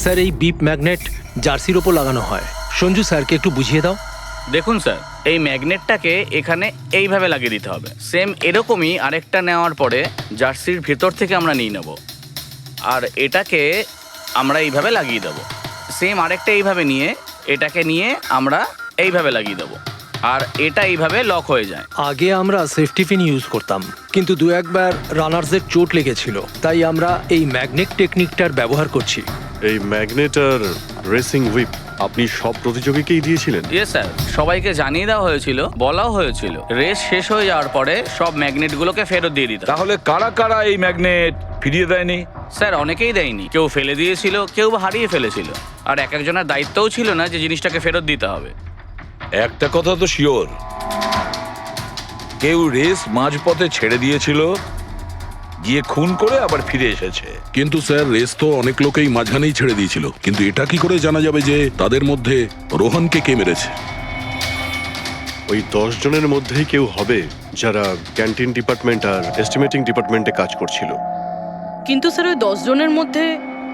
Sir এই beep magnet জার্সির ওপর লাগানো হয়। সঞ্জু স্যারকে একটু বুঝিয়ে দাও। দেখুন স্যার, এই ম্যাগনেটটাকে এখানে এইভাবে লাগিয়ে দিতে হবে। সেম এরকমই আরেকটা নেওয়ার পরে জার্সির ভেতর থেকে আমরা নিয়ে নেব, আর এটাকে আমরা এইভাবে লাগিয়ে দেবো। সেম আরেকটা এইভাবে নিয়ে এটাকে নিয়ে আমরা এইভাবে লাগিয়ে দেবো, আর এটা এইভাবে লক হয়ে যায়। আগে আমরা সেফটি পিন ইউজ করতাম, কিন্তু দু একবার রানার্সদের চোট লেগেছিল, তাই আমরা এই ম্যাগনেট টেকনিকটার ব্যবহার করছি। এই ম্যাগনেট আর রেসিং হুইপ আপনি সব প্রতিযোগীকেই দিয়েছিলেন? ইয়েস স্যার, সবাইকে জানিয়ে দেওয়া হয়েছিল, বলাও হয়েছিল রেস শেষ হয়ে যাওয়ার পরে সব ম্যাগনেটগুলোকে ফেরত দিয়ে দিতে। তাহলে কারা কারা এই ম্যাগনেট ফিরিয়ে দেয়নি? স্যার অনেকেই দেয়নি, কেউ ফেলে দিয়েছিল, কেউ বা হারিয়ে ফেলেছিল, আর এক একজনের দায়িত্বও ছিল না যে জিনিসটাকে ফেরত দিতে হবে। একটা কথা তো শিওর, কেউ রেস মাঝপথে ছেড়ে দিয়েছিল, গিয়ে খুন করে আবার ফিরে এসেছে। কিন্তু স্যার রেস তো অনেক লোকেই মাঝখানেই ছেড়ে দিয়েছিল, কিন্তু এটা কি করে জানা যাবে যে তাদের মধ্যে রোহনকে কে মেরেছে? ওই 10 জনের মধ্যেই কেউ হবে যারা ক্যান্টিন ডিপার্টমেন্ট আর এস্টিমেটিং ডিপার্টমেন্টে কাজ করছিল। কিন্তু স্যার ওই 10 জনের মধ্যে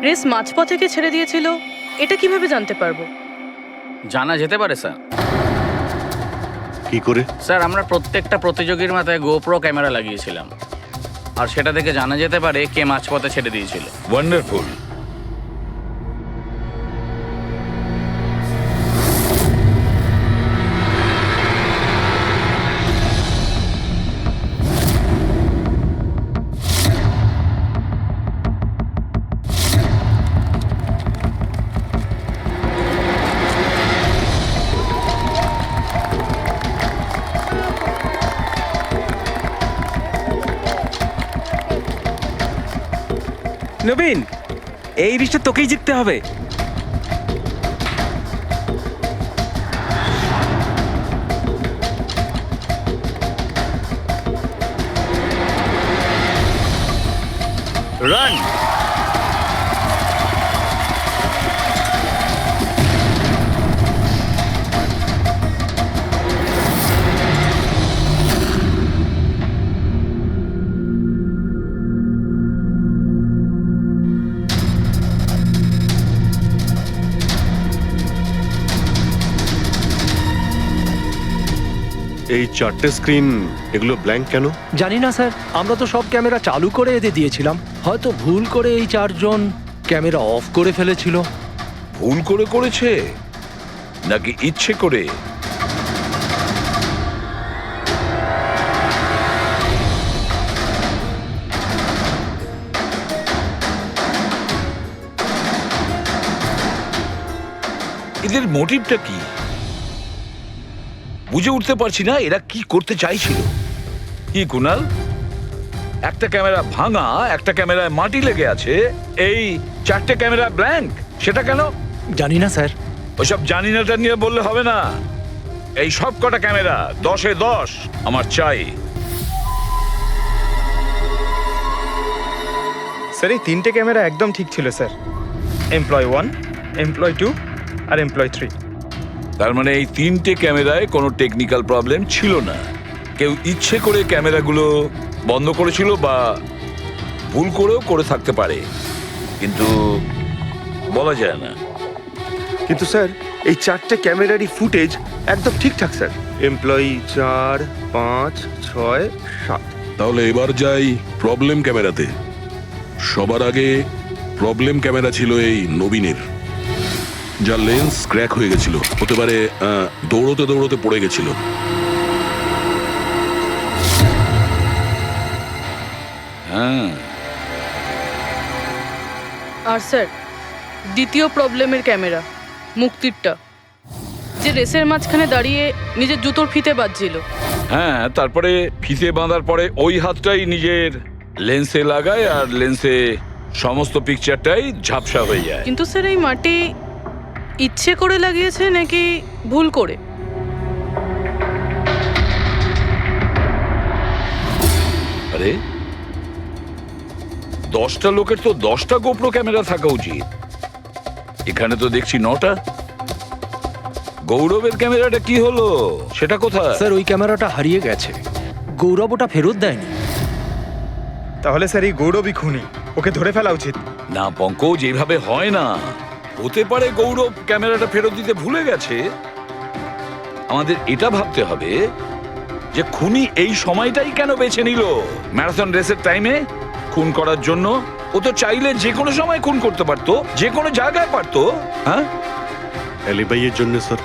রেস মাঝপথ থেকে ছেড়ে দিয়েছিল, এটা কিভাবে জানতে পারবো? জানা যেতে পারে স্যার। কি করে? স্যার আমরা প্রত্যেকটা প্রতিযোগীর মাথায় গোপ্রো ক্যামেরা লাগিয়েছিলাম, আর সেটা থেকে জানা যেতে পারে কে মাঝপথে ছেড়ে দিয়েছিল। ওয়ান্ডারফুল। নবীন, এই রেসটা তোকেই জিততে হবে। রান! এই 4টে স্ক্রিন, এগুলো ব্ল্যাঙ্ক কেন? জানি না স্যার, আমরা তো সব ক্যামেরা চালু করে এদের দিয়েছিলাম, হয়তো ভুল করে এই 4 জন ক্যামেরা অফ করে ফেলেছিল। ভুল করে করেছে নাকি ইচ্ছে করে? এদের মোটিভটা কি বুঝে উঠতে পারছি না, এরা কি করতে চাইছিল। কি কুনাল, একটা ক্যামেরা ভাঙা, একটা ক্যামেরায় মাটি লেগে আছে, এই 4টে ক্যামেরা ব্ল্যাঙ্ক, সেটা কেন? জানি না স্যার। ওইসব জানি নাটা নিয়ে বললে হবে না। এই সব কটা ক্যামেরা 10-এ 10 আমার চাই। স্যার এই 3টে ক্যামেরা একদম ঠিক ছিল স্যার। এমপ্লয় 1, এমপ্লয় 2 আর এমপ্লয় 3। তার মানে এই 3টে ক্যামেরায় কোনো টেকনিক্যাল প্রবলেম ছিল না। কেউ ইচ্ছে করে ক্যামেরাগুলো বন্ধ করেছিল বা ভুল করেও করে থাকতে পারে, কিন্তু বলা যায় না। কিন্তু স্যার এই 4টে ক্যামেরারই ফুটেজ একদম ঠিকঠাক স্যার। এমপ্লয়ি 4, 5, 6, 7। তাহলে এবার যাই প্রবলেম ক্যামেরাতে। সবার আগে প্রবলেম ক্যামেরা ছিল এই নবীনের, যার লেন্স ক্র্যাক হয়ে গেছিল, হতে পারে দৌড়তে দৌড়তে পড়ে গেছিল। হ্যাঁ, আর স্যার দ্বিতীয় প্রবলেমের ক্যামেরা, মুক্তিরটা, যে রেসের মাঝখানে দাঁড়িয়ে নিজের জুতোর ফিতে বাজছিল। হ্যাঁ, তারপরে ফিতে বাঁধার পরে ওই হাতটাই নিজের লেন্সে লাগায় আর লেন্সে সমস্ত পিকচারটাই ঝাপসা হয়ে যায়। কিন্তু স্যার এই মাটি ইচ্ছে করে লাগিয়েছে নাকি ভুল করে? আরে 10টা লোকের তো 10টা গোপ্রো ক্যামেরা থাকা উচিত, এখানে তো দেখছি 9টা। গৌরবের ক্যামেরাটা কি হলো, সেটা কোথায়? স্যার ওই ক্যামেরাটা হারিয়ে গেছে, গৌরব ওটা ফেরত দেয়নি। তাহলে স্যার এই গৌরবই খুনি, ওকে ধরে ফেলা উচিত। না পঙ্কজ, এইভাবে হয় না। হতে পারে গৌরব ক্যামেরাটা ফেরত দিতে ভুলে গেছে। আমাদের এটা ভাবতে হবে যে খুনি এই সময়টাই কেন বেছে নিল ম্যারাথন রেসের টাইমে খুন করার জন্য। ও তো চাইলে যে কোনো সময় খুন করতে পারতো, যে কোনো জায়গায় পারতো। হ্যাঁ, অ্যালিবাইয়ের জন্য স্যার,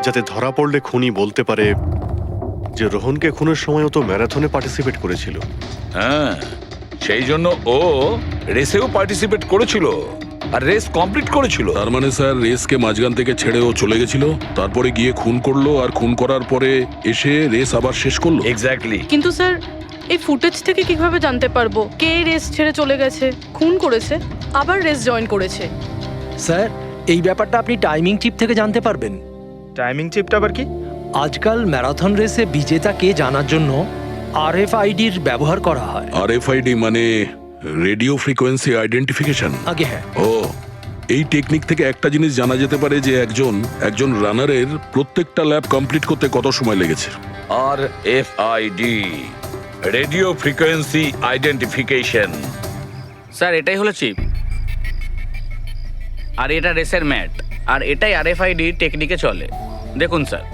যাতে ধরা পড়লে খুনি বলতে পারে যে রোহনকে খুনের সময় ও তো ম্যারাথনে পার্টিসিপেট করেছিল। হ্যাঁ, সেই জন্য ও রেসেও পার্টিসিপেট করেছিল আর রেস কমপ্লিট করেছিল। তার মানে স্যার রেসকে মাঝখান থেকে ছেড়ে ও চলে গেছিল, তারপরে গিয়ে খুন করলো, আর খুন করার পরে এসে রেস আবার শেষ করলো। এক্স্যাক্টলি। কিন্তু স্যার এই ফুটেজ থেকে কিভাবে জানতে পারবো কে রেস ছেড়ে চলে গেছে, খুন করেছে, আবার রেস জয়েন করেছে? স্যার, এই ব্যাপারটা আপনি টাইমিং চিপ থেকে জানতে পারবেন। টাইমিং চিপটা আবার কি? আজকাল ম্যারাথন রেসে বিজেতা কে জানার জন্য RFIDর ব্যবহার করা হয়। আরএফআইডি মানে রেডিও ফ্রিকোয়েন্সি আইডেন্টিফিকেশন। আগে হ্যাঁ, ও, এই টেকনিক থেকে একটা জিনিস জানা যেতে পারে যে একজন রানারের প্রত্যেকটা ল্যাব কমপ্লিট করতে কত সময় লেগেছে। RFID, radio frequency identification. Sir এটাই হলো চিপ, আর এটা রেসের ম্যাট, আর এটাই RFID টেকনিকে চলে। দেখুন স্যার।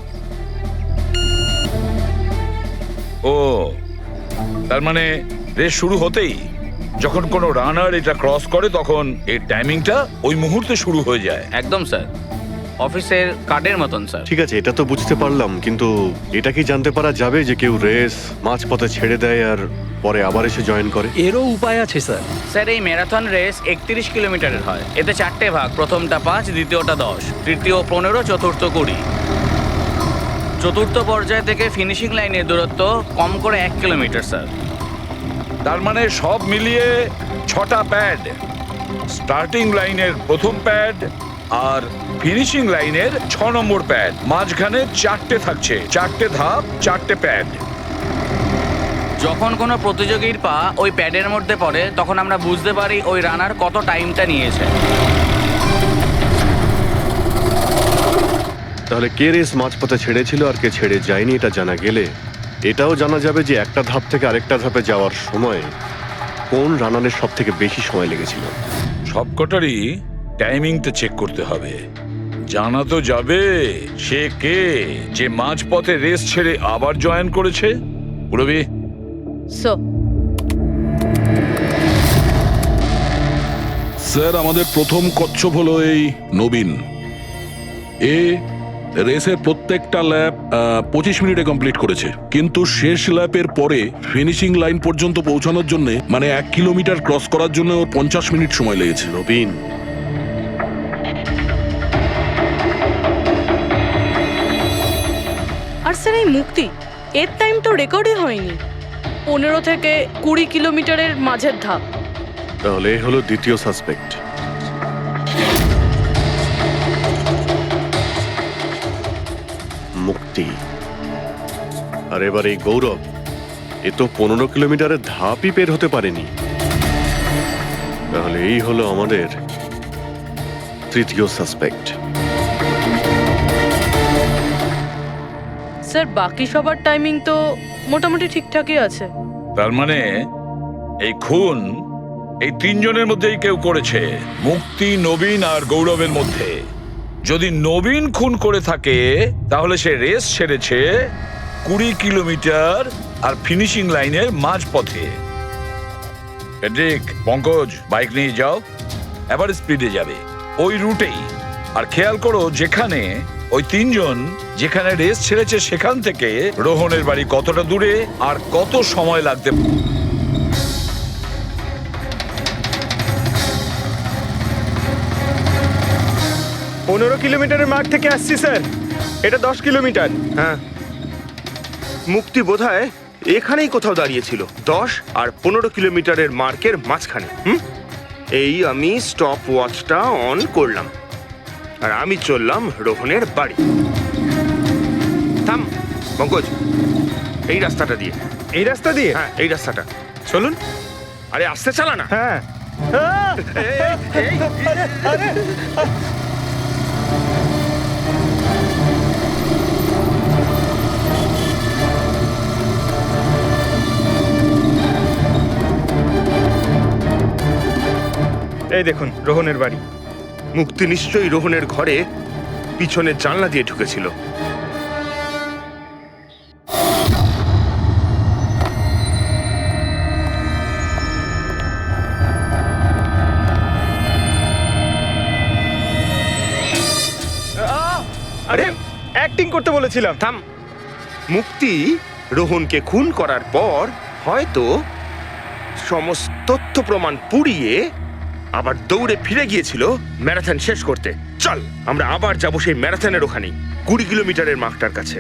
ও, তার মানে রেস শুরু হতেই যখন কোনো রানার এটা ক্রস করে তখন এই টাইমিংটা ওই মুহূর্তে শুরু হয়ে যায়। একদম স্যার, অফিসের কার্ডের মতন স্যার। ঠিক আছে, এটা তো বুঝতে পারলাম, কিন্তু এটা কি জানতে পারা যাবে যে কেউ রেস মাঝপথে ছেড়ে দেয় আর পরে আবার এসে জয়েন করে? এরও উপায় আছে স্যার। স্যার এই ম্যারাথন রেস 31 কিলোমিটারের হয়। এতে 4টে ভাগ, প্রথমটা 5, দ্বিতীয়টা 10, তৃতীয় 15, চতুর্থ 20। চতুর্থ পর্যায় থেকে ফিনিশিং লাইনের দূরত্ব কম করে 1 কিলোমিটার স্যার। তার মানে সব মিলিয়ে 6টা প্যাড, স্টার্টিং লাইনের প্রথম প্যাড আর ফিনিশিং লাইনের 6 নম্বর প্যাড, মাঝখানে 4টে থাকছে, 4টে ধাপ, 4টে প্যাড। যখন কোনো প্রতিযোগীর পা ওই প্যাডের মধ্যে পড়ে তখন আমরা বুঝতে পারি ওই রানার কত টাইমটা নিয়েছে। তাহলে কে রেস মাঝপথে ছেড়েছিল আর কে ছেড়ে যায়নি এটা জানা গেলে এটাও জানা যাবে যে একটা ধাপ থেকে আরেকটা ধাপে যাওয়ার সময় কোন রানারের সব থেকে বেশি সময় লেগেছিল। সবকটারই টাইমিংটা চেক করতে হবে। জানা তো যাবে সে কে যে মাঝপথে রেস ছেড়ে আবার জয়েন করেছে। পুরবি, সো স্যার আমাদের প্রথম কচ্ছপ হলো এই নবীন। এ রেসের প্রত্যেকটা ল্যাপ 25 মিনিটে কমপ্লিট করেছে, কিন্তু শেষ ল্যাপের পরে ফিনিশিং লাইন পর্যন্ত পৌঁছানোর জন্য মানে 1 কিলোমিটার ক্রস করার জন্য ওর 50 মিনিট সময় লেগেছে। নবীন, আর স্যার এই মুক্তি, এর টাইম তো রেকর্ডই হয়নি। 15 থেকে 20 কিলোমিটারের মাঝের ধাপ। তাহলে এ হলো দ্বিতীয় সাসপেক্ট। মুক্তি। আর এবার এই গৌরব, এ তো 15 কিলোমিটারের ধাপই বের হতে পারেনি। তাহলে এই হলো আমাদের তৃতীয় সাসপেক্ট। স্যার বাকি সবার টাইমিং তো মোটামুটি ঠিকঠাকই আছে। তার মানে এই খুন এই 3 জনের মধ্যেই কেউ করেছে, মুক্তি, নবীন আর গৌরবের মধ্যে। যদি নবীন খুন করে থাকে তাহলে সে রেস ছেড়েছে 20 কিলোমিটার আর ফিনিশিং লাইনের মাঝপথে। পেড্রিক, পঙ্কজ, বাইক নিয়ে যাও, এবার স্পিডে যাবে ওই রুটেই। আর খেয়াল করো যেখানে ওই 3 জন যেখানে রেস ছেড়েছে সেখান থেকে রোহনের বাড়ি কতটা দূরে আর কত সময় লাগতে। 15 কিলোমিটারের মার্ক থেকে আসছি স্যার, এটা 10 কিলোমিটার। হ্যাঁ, মুক্তি বোধহয় এখানেই কোথাও দাঁড়িয়েছিল, 10 আর 15 কিলোমিটারের মার্কের মাঝখানে। এই আমি স্টপ ওয়াচটা অন করলাম আর আমি চললাম রোহনের বাড়ি। থাম পঙ্কজ, এই রাস্তাটা দিয়ে। এই রাস্তা দিয়ে? হ্যাঁ, এই রাস্তাটা। চলুন। আরে আস্তে চালা না। হ্যাঁ। এই দেখুন রোহনের বাড়ি। মুক্তি নিশ্চয়ই রোহনের ঘরে পিছনের জানলা দিয়ে ঢুকেছিল। আরে অ্যাক্টিং করতে বলেছিলাম। থাম। মুক্তি রোহনকে খুন করার পর হয়তো সমস্ত তথ্য প্রমাণ পুড়িয়ে আবার দৌড়ে ফিরে গিয়েছিল ম্যারাথন শেষ করতে। চল আমরা আবার যাব সেই ম্যারাথনের ওখানে 20 কিলোমিটারের মার্কটার কাছে।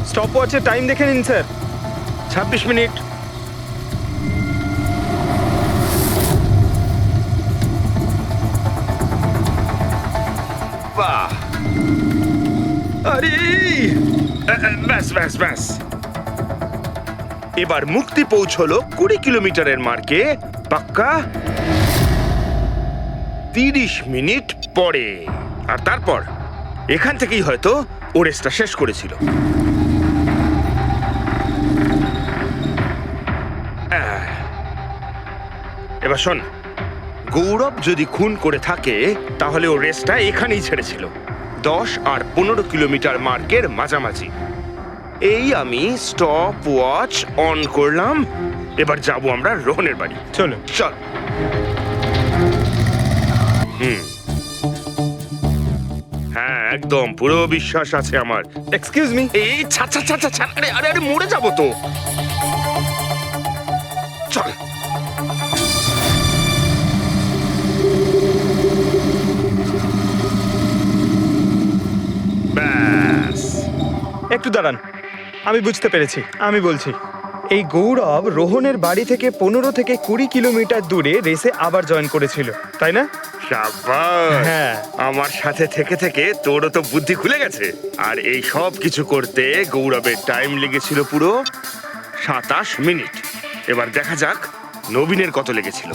স্টপ ওয়াচে টাইম দেখে নিন স্যার। 26 মিনিট। বাহ, আরে ব্যাস ব্যাস ব্যাস। এবার মুক্তি পৌঁছলো 20 কিলোমিটারের মার্কে পাক্কা 30 মিনিট পরে। আর তারপর এখান থেকেই হয়তো ও রেসটা শেষ করেছিল। এবার শোন, গৌরব যদি খুন করে থাকে তাহলে ও রেসটা এখানেই ছেড়েছিল 10 আর 15 কিলোমিটার মার্কের মাঝামাঝি। এই আমি স্টপ ওয়াচ অন করলাম। এবার যাব আমরা রোহনের বাড়ি। চলুন। চল। হ্যাঁ একদম পুরো বিশ্বাস আছে আমার। Excuse me. এই ছা ছা ছা ছা ছা, আরে আরে আরে মরে যাবো তো। চল। ব্যাস। একটু দাঁড়ান, আমি বুঝতে পেরেছি। আমি বলছি, এই গৌরব রোহনের বাড়ি থেকে 15 থেকে 20 কিলোমিটার দূরে রেসে আবার জয়েন করেছিল, তাই না? শাবাশ। হ্যাঁ। আমার সাথে থেকে থেকে তোরও তো বুদ্ধি খুলে গেছে। আর এই সব কিছু করতে গৌরবের টাইম লেগেছিল পুরো 27 মিনিট। এবার দেখা যাক নবীনের কত লেগেছিল।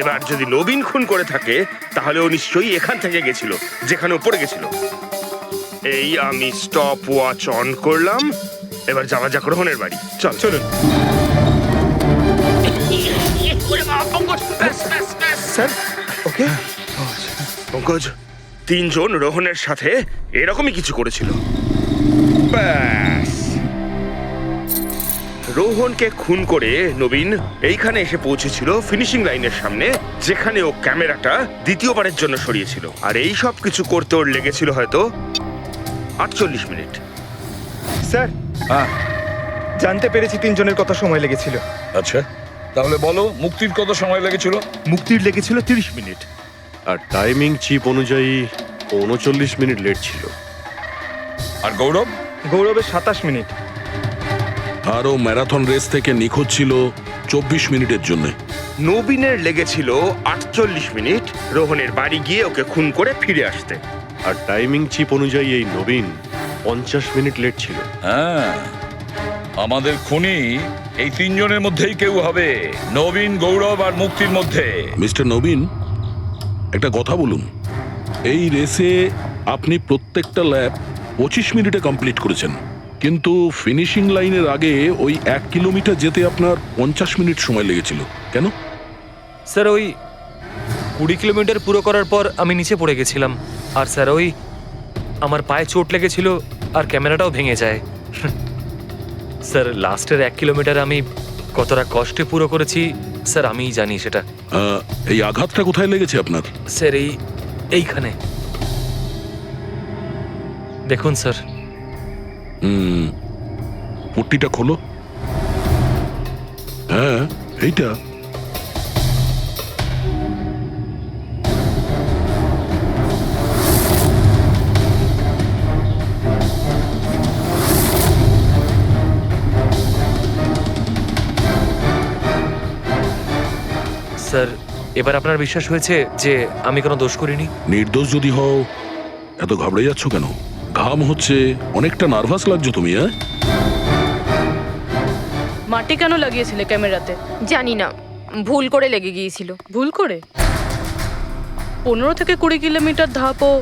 এবার যদি নবীন খুন করে থাকে তাহলে ও নিশ্চয়ই এখান থেকে গেছিল, যেখানে ও পড়ে গেছিল। এই আমি স্টপ ওয়াচ অন করলাম। এবার যাওয়া যাক রোহনের বাড়ি। চল চলুন। স্যার, ওকে। পঙ্কজ, 3 জন রোহনের সাথে এরকমই কিছু করেছিল। ব্যাস। রোহনকে খুন করে নবীন এইখানে এসে পৌঁছেছিল ফিনিশিং লাইনের সামনে, যেখানে ও ক্যামেরাটা দ্বিতীয়বারের জন্য সরিয়েছিল। আর এই সব কিছু করতে ওর লেগেছিল হয়তো 48 মিনিট। স্যার, হ্যাঁ জানতে পেরেছি 3 জনের কত সময় লেগেছিল। আচ্ছা, তাহলে বলো মুক্তির কত সময় লেগেছিল? মুক্তির লেগেছিল 30 মিনিট। আর টাইমিং চিপ অনুযায়ী 39 মিনিট লেট ছিল। আর গৌরব? গৌরবের 27 মিনিট। আরও ম্যারাথন রেস থেকে নিখোঁজ ছিল 24 মিনিটের জন্য। নবীনের লেগেছিল 48 মিনিট রোহনের বাড়ি গিয়ে ওকে খুন করে ফিরে আসতে। আর টাইমিং চিপ অনুযায়ী এই নবীন 50 মিনিট লেট ছিল। হ্যাঁ, আমাদের খুনি এই 3 জনের মধ্যেই কেউ হবে, নবীন, গৌরব আর মুক্তির মধ্যে। মিস্টার নবীন, একটা কথা বলুন। এই রেসে আপনি প্রত্যেকটা ল্যাপ 25 মিনিটে কমপ্লিট করেছেন, কিন্তু ফিনিশিং লাইনের আগে ওই 1 কিলোমিটার যেতে আপনার 50 মিনিট সময় লেগেছিল। কেন? স্যার, ওই 20 কিলোমিটার পুরো করার পর আমি নিচে পড়ে গেছিলাম। আর স্যার, ওই আমার পায়ে চোট লেগেছিল আর ক্যামেরাটাও ভেঙে যায়। স্যার, লাস্টের 1 কিলোমিটার আমি কতটা কষ্টে পুরো করেছি স্যার আমিই জানি সেটা। এই আঘাতটা কোথায় লেগেছে আপনার? স্যার, এইখানে দেখুন স্যার। পট্টিটা খোলো। হ্যাঁ, এইটা। স্যার, এবার আপনার বিশ্বাস হয়েছে যে আমি কোনো দোষ করিনি? নির্দোষ যদি হও এত ঘাবড়ে যাচ্ছ কেন? ঘাম হচ্ছে, অনেকটা নার্ভাস লাগছো তুমি। হ্যাঁ, মাটি কেন লাগিয়েছিলে ক্যামেরাতে? জানি না, ভুল করে লেগে গিয়েছিল। ভুল করে? 15 থেকে 20 কিলোমিটার ধাপও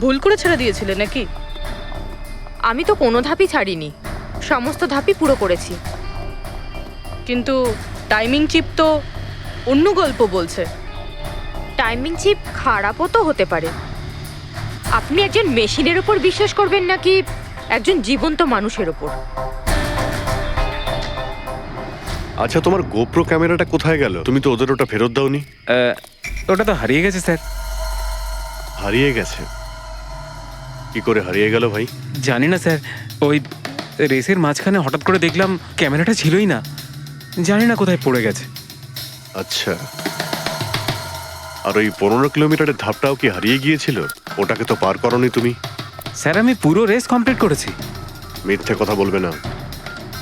ভুল করে ছেড়ে দিয়েছিলে নাকি? আমি তো কোনো ধাপই ছাড়িনি, সমস্ত ধাপই পুরো করেছি। কিন্তু টাইমিং চিপ তো অন্য গল্প বলছে। টাইমিং চিপ খারাপও তো হতে পারে। আপনি একজন মেশিনের ওপর বিশ্বাস করবেন নাকি একজন জীবন্ত মানুষের ওপর? আচ্ছা, তোমার গোপ্রো ক্যামেরাটা কোথায় গেল? তুমি তো ওদের ওটা ফেরত দাওনি। ওটা তো হারিয়ে গেছে স্যার। হারিয়ে গেছে? কি করে হারিয়ে গেল ভাই? জানি না স্যার, ওই রেসের মাঝখানে হঠাৎ করে দেখলাম ক্যামেরাটা ছিলই না, জানি না কোথায় পড়ে গেছে। আচ্ছা, আর ওই 15 কিলোমিটারের ধাপটাও কি হারিয়ে গিয়েছিল? ওটাকে তো পার করনি তুমি। স্যার আমি পুরো রেস কমপ্লিট করেছি। মিথ্যে কথা বলবে না।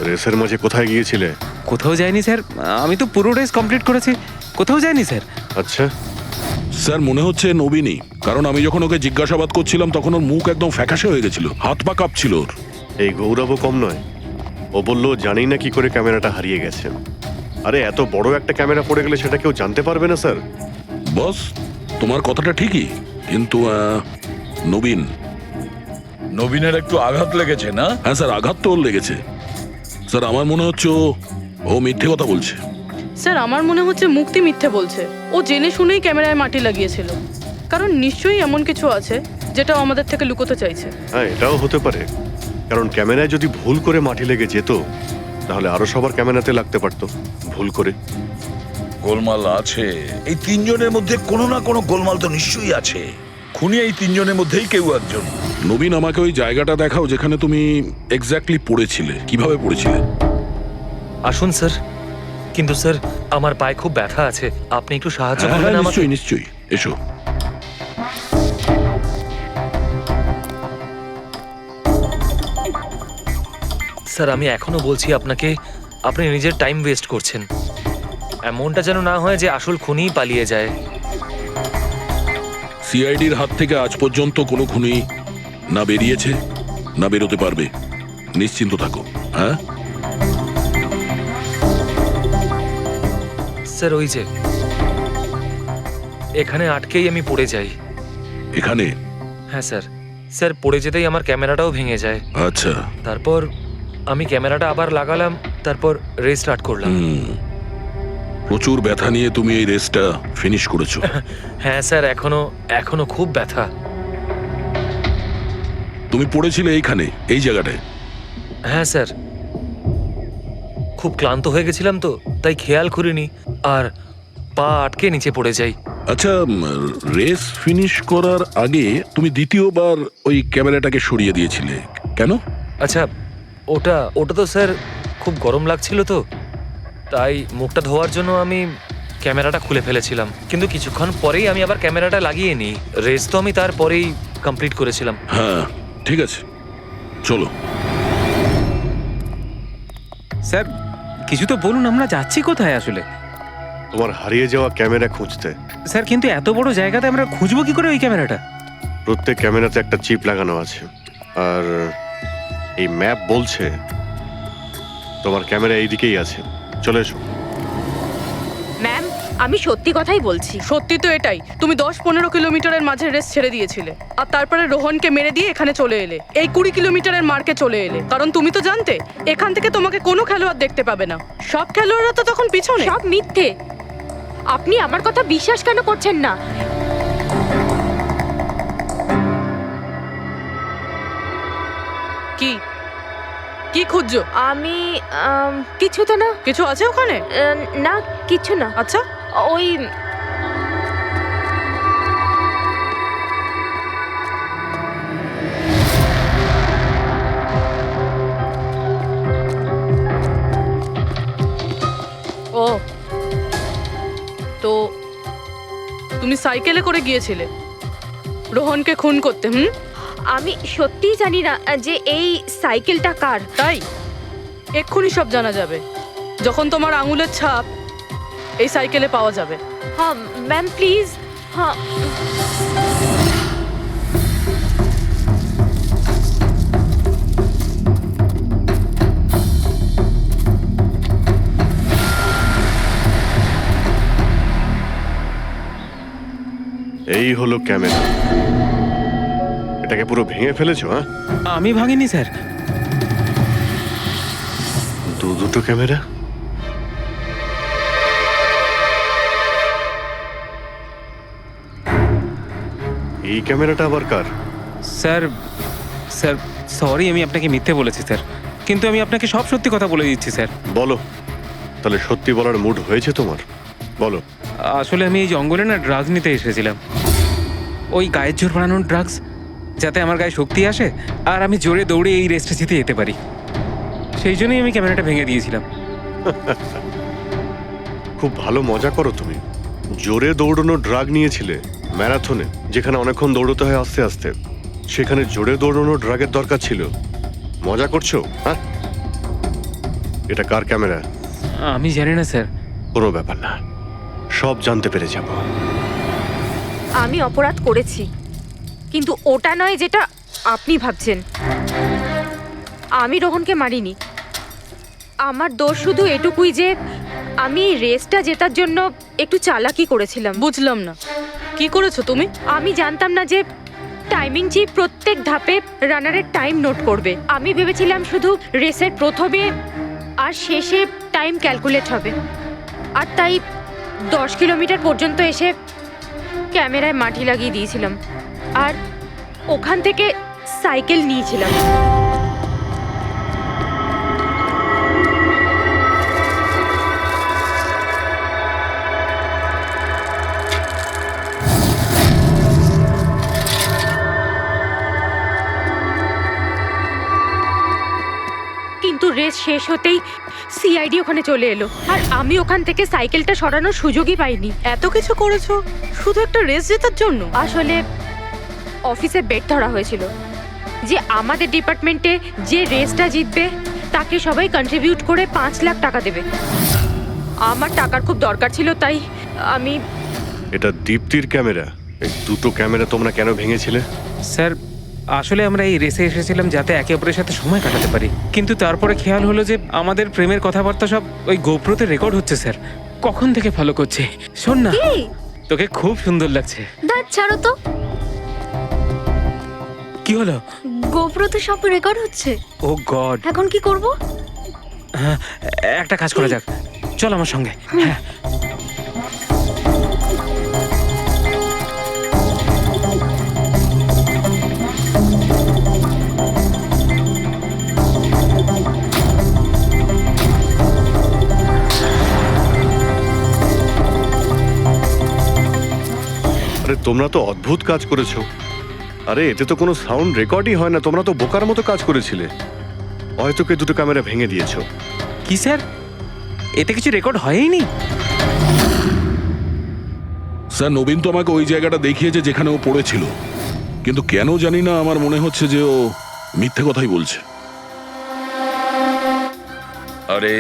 রেসের মাঝে কোথায় গিয়েছিলে? কোথাও যায়নি স্যার, আমি তো পুরো রেস কমপ্লিট করেছি, কোথাও যায়নি স্যার। আচ্ছা, স্যার মনে হচ্ছে নবীনই, কারণ আমি যখন ওকে জিজ্ঞাসাবাদ করছিলাম তখন ওর মুখ একদম ফ্যাকাশে হয়ে গেছিল, হাত পা কাঁপছিল ওর। এই গৌরবও কম নয়। ও বললো জানি না কি করে ক্যামেরাটা হারিয়ে গেছে। আরে এত বড় একটা ক্যামেরা পড়ে গেলে সেটা কেউ জানতে পারবে না স্যার। বস, তোমার কথাটা ঠিকই, কিন্তু নবীনের একটু আঘাত লেগেছে না? হ্যাঁ স্যার, আঘাত তো ওর লেগেছে। স্যার আমার মনে হচ্ছে ও মিথ্যে কথা বলছে। স্যার আমার মনে হচ্ছে মুক্তি মিথ্যে বলছে। ও জেনে শুনেই ক্যামেরায় মাটি লাগিয়েছিল, কারণ নিশ্চয়ই এমন কিছু আছে যেটা ও আমাদের থেকে লুকোতে চাইছে। হ্যাঁ, এটাও হতে পারে, কারণ ক্যামেরায় যদি ভুল করে মাটি লেগে যেত তাহলে আরো সবার ক্যামেরাতে লাগতে পারতো ভুল করে। গোলমাল আছে, এই তিনজনের মধ্যে কোনো না কোনো গোলমাল তো নিশ্চয়ই আছে। খুনি এই তিনজনের মধ্যেই কেউ একজন। নবীন, আমাকে ওই জায়গাটা দেখাও যেখানে তুমি এক্স্যাক্টলি পড়েছিলে, কিভাবে পড়েছিলে। আসুন স্যার। কিন্তু স্যার আমার পায়ে খুব ব্যথা আছে, আপনি একটু সাহায্য করবেন আমাকে? নিশ্চয়ই নিশ্চয়ই, এসো। স্যার আমি এখনো বলছি আপনাকে, আপনি নিজের টাইম ওয়েস্ট করছেন। এমনটা যেন না হয় যে আসল খুনিই পালিয়ে যায়। সিআইডির হাত থেকে আজ পর্যন্ত কোনো খুনি না বেরিয়েছে না বেরোতে পারবে, নিশ্চিন্ত থাকো। হ্যাঁ স্যার ওই যে এখানে আটকেই আমি পড়ে যাই। এখানে? হ্যাঁ স্যার, স্যার পড়ে যেতেই আমার ক্যামেরাটাও ভেঙে যায়। আচ্ছা, তারপর আমি ক্যামেরাটা আবার লাগালাম, তারপর রেস স্টার্ট করলাম। প্রচুর ব্যথা নিয়ে তুমি এই রেসটা ফিনিশ করেছো। হ্যাঁ স্যার, এখনো খুব ব্যথা। তুমি পড়েছিলে এইখানে, এই জায়গাটায়? হ্যাঁ স্যার, খুব ক্লান্ত হয়ে গেছিলাম তো, তাই খেয়াল করিনি আর পা আটকে নিচে পড়ে যাই। আচ্ছা, রেস ফিনিশ করার আগে তুমি দ্বিতীয়বার ওই ক্যামেরাটাকে সরিয়ে দিয়েছিলে কেন? আচ্ছা, ওটা তো স্যার খুব গরম লাগছিল তো, তাই মুখটা ধোয়ার জন্য আমি ক্যামেরাটা খুলে ফেলেছিলাম। কিন্তু কিছুক্ষণ পরেই আমি আবার ক্যামেরাটা লাগিয়ে নিই। রেস তো আমি তারপরেই কমপ্লিট করেছিলাম। হ্যাঁ ঠিক আছে, চলো। স্যার কিছু তো বলুন, আমরা যাচ্ছি কোথায় আসলে? তোমার হারিয়ে যাওয়া ক্যামেরা খুঁজতে। স্যার কিন্তু এত বড় জায়গাতে আমরা খুঁজবো কি করে ওই ক্যামেরাটা? প্রত্যেক ক্যামেরাতে একটা চিপ লাগানো আছে, আর এই ম্যাপ বলছে তোমার ক্যামেরা এইদিকেই আছে। চলে এসো। ম্যাম, আমি সত্যি কথাই বলছি। সত্যি তো এটাই, তুমি 10-15 কিলোমিটারের মাঝে রেস ছেড়ে দিয়েছিলে, আর তারপরে রোহনকে মেরে দিয়ে এখানে চলে এলে, এই 20 কিলোমিটারের মার্কে চলে এলে। কারণ তুমি তো জানতে এখান থেকে তোমাকে কোনো খেলোয়াড় দেখতে পাবে না। সব খেলোয়াড়রা তো তখন পিছনে। সব মিথ্যে। আপনি আমার কথা বিশ্বাস কেন করছেন না? কি কি খুঁজছো? আমি কিছু তো না। কিছু আছে ওখানে? না, কিছু না। আচ্ছা, ওই ও তো তুমি সাইকেলে করে গিয়েছিলে রোহনকে খুন করতে? আমি সত্যিই জানি না যে এই সাইকেলটা কার। তাই এক্ষুনি সব জানা যাবে যখন তোমার আঙুলের ছাপ এই সাইকেলে পাওয়া যাবে। হ্যাঁ ম্যাম, প্লিজ। হ্যাঁ, এই হলো ক্যামেরা। এটাকে পুরো ভেঙে ফেলেছো, হ্যাঁ? আমি ভাঙিনি স্যার। দুটো ক্যামেরা? এই ক্যামেরাটা আবার কার? স্যার স্যার সরি, আমি আপনাকে মিথ্যে বলেছি স্যার, কিন্তু আমি আপনাকে সব সত্যি কথা বলে দিচ্ছি স্যার। বলো, তাহলে সত্যি বলার মুড হয়েছে তোমার? বলো। আসলে আমি এই জঙ্গলে না ড্রাগস নিতে এসেছিলাম, ওই গায়ের জোর বাড়ানোর ড্রাগস, যাতে আমার গায়ে শক্তি আসে আর আমি জোরে দৌড়ে এই রেসটা জিতে যেতে পারি। সেই জন্যই আমি ক্যামেরাটা ভেঙে দিয়েছিলাম। খুব ভালো মজা করো তুমি। জোরে দৌড়ানো ড্রাগ নিয়েছিলে ম্যারাথনে, যেখানে অনেকক্ষণ দৌড়তে হয় আস্তে আস্তে, সেখানে জোরে দৌড়ানো ড্রাগের দরকার ছিল। মজা করছো, হ্যাঁ? এটা কার ক্যামেরা? আমি জানি না স্যার। কোনো ব্যাপার না, সব জানতে পেরে যাব। আমি অপরাধ করেছি, কিন্তু ওটা নয় যেটা আপনি ভাবছেন। আমি রোহনকে মারিনি। আমার দোষ শুধু এটুকুই যে আমি এই রেসটা জেতার জন্য একটু চালাকি করেছিলাম। বুঝলাম না, কি করেছো তুমি? আমি জানতাম না যে টাইমিং চিপ প্রত্যেক ধাপে রানারের টাইম নোট করবে। আমি ভেবেছিলাম শুধু রেসের প্রথমে আর শেষে টাইম ক্যালকুলেট হবে, আর তাই 10 কিলোমিটার পর্যন্ত এসে ক্যামেরায় মাটি লাগিয়ে দিয়েছিলাম আর ওখান থেকে সাইকেল নিয়েছিলাম। কিন্তু রেস শেষ হতেই সিআইডি ওখানে চলে এলো আর আমি ওখান থেকে সাইকেলটা সরানোর সুযোগই পাইনি। এত কিছু করেছো শুধু একটা রেস জেতার জন্য? আসলে অফিসে বেট ধরা হয়েছিল যে আমাদের ডিপার্টমেন্টে যে রেসটা জিতবে তাকে সবাই কন্ট্রিবিউট করে 5 লাখ টাকা দেবে। আমার টাকার খুব দরকার ছিল, তাই আমি... এটা দীপ্তির ক্যামেরা। এই দুটো ক্যামেরা তোমরা কেন ভেঙেছিলে? স্যার আসলে আমরা এই রেসে এসেছিলাম যাতে একে অপরের সাথে সময় কাটাতে পারি, কিন্তু তারপরে খেয়াল হলো যে আমাদের প্রেমের কথাবার্তা সব ওই গোপ্রোতে রেকর্ড হচ্ছে স্যার। কখন থেকে ফলো করছে। শোন না, তোকে খুব সুন্দর লাগছে। দাঁত ছাড়ো তো। কি হলো? গোপ্রোতে সব রেকর্ড হচ্ছে। ও গড, এখন কি করব? হ্যাঁ, একটা কাজ করা যাক, চল আমার সঙ্গে। হ্যাঁ, আরে তোমরা তো অদ্ভুত কাজ করেছো। আরে এতে তো কোনো সাউন্ড রেকর্ডই হয় না। তোমরা তো বোকার মতো কাজ করেছিলে। হয়তো কে দুটো ক্যামেরা ভেঙে দিয়েছো। কি স্যার, এতে কিছু রেকর্ড হয়নি? স্যার, নবীন তো আমাকে ওই জায়গাটা দেখিয়েছে যেখানে ও পড়েছিল, কিন্তু কেন জানি না আমার মনে হচ্ছে যে ও মিথ্যে কথাই বলছে। আরে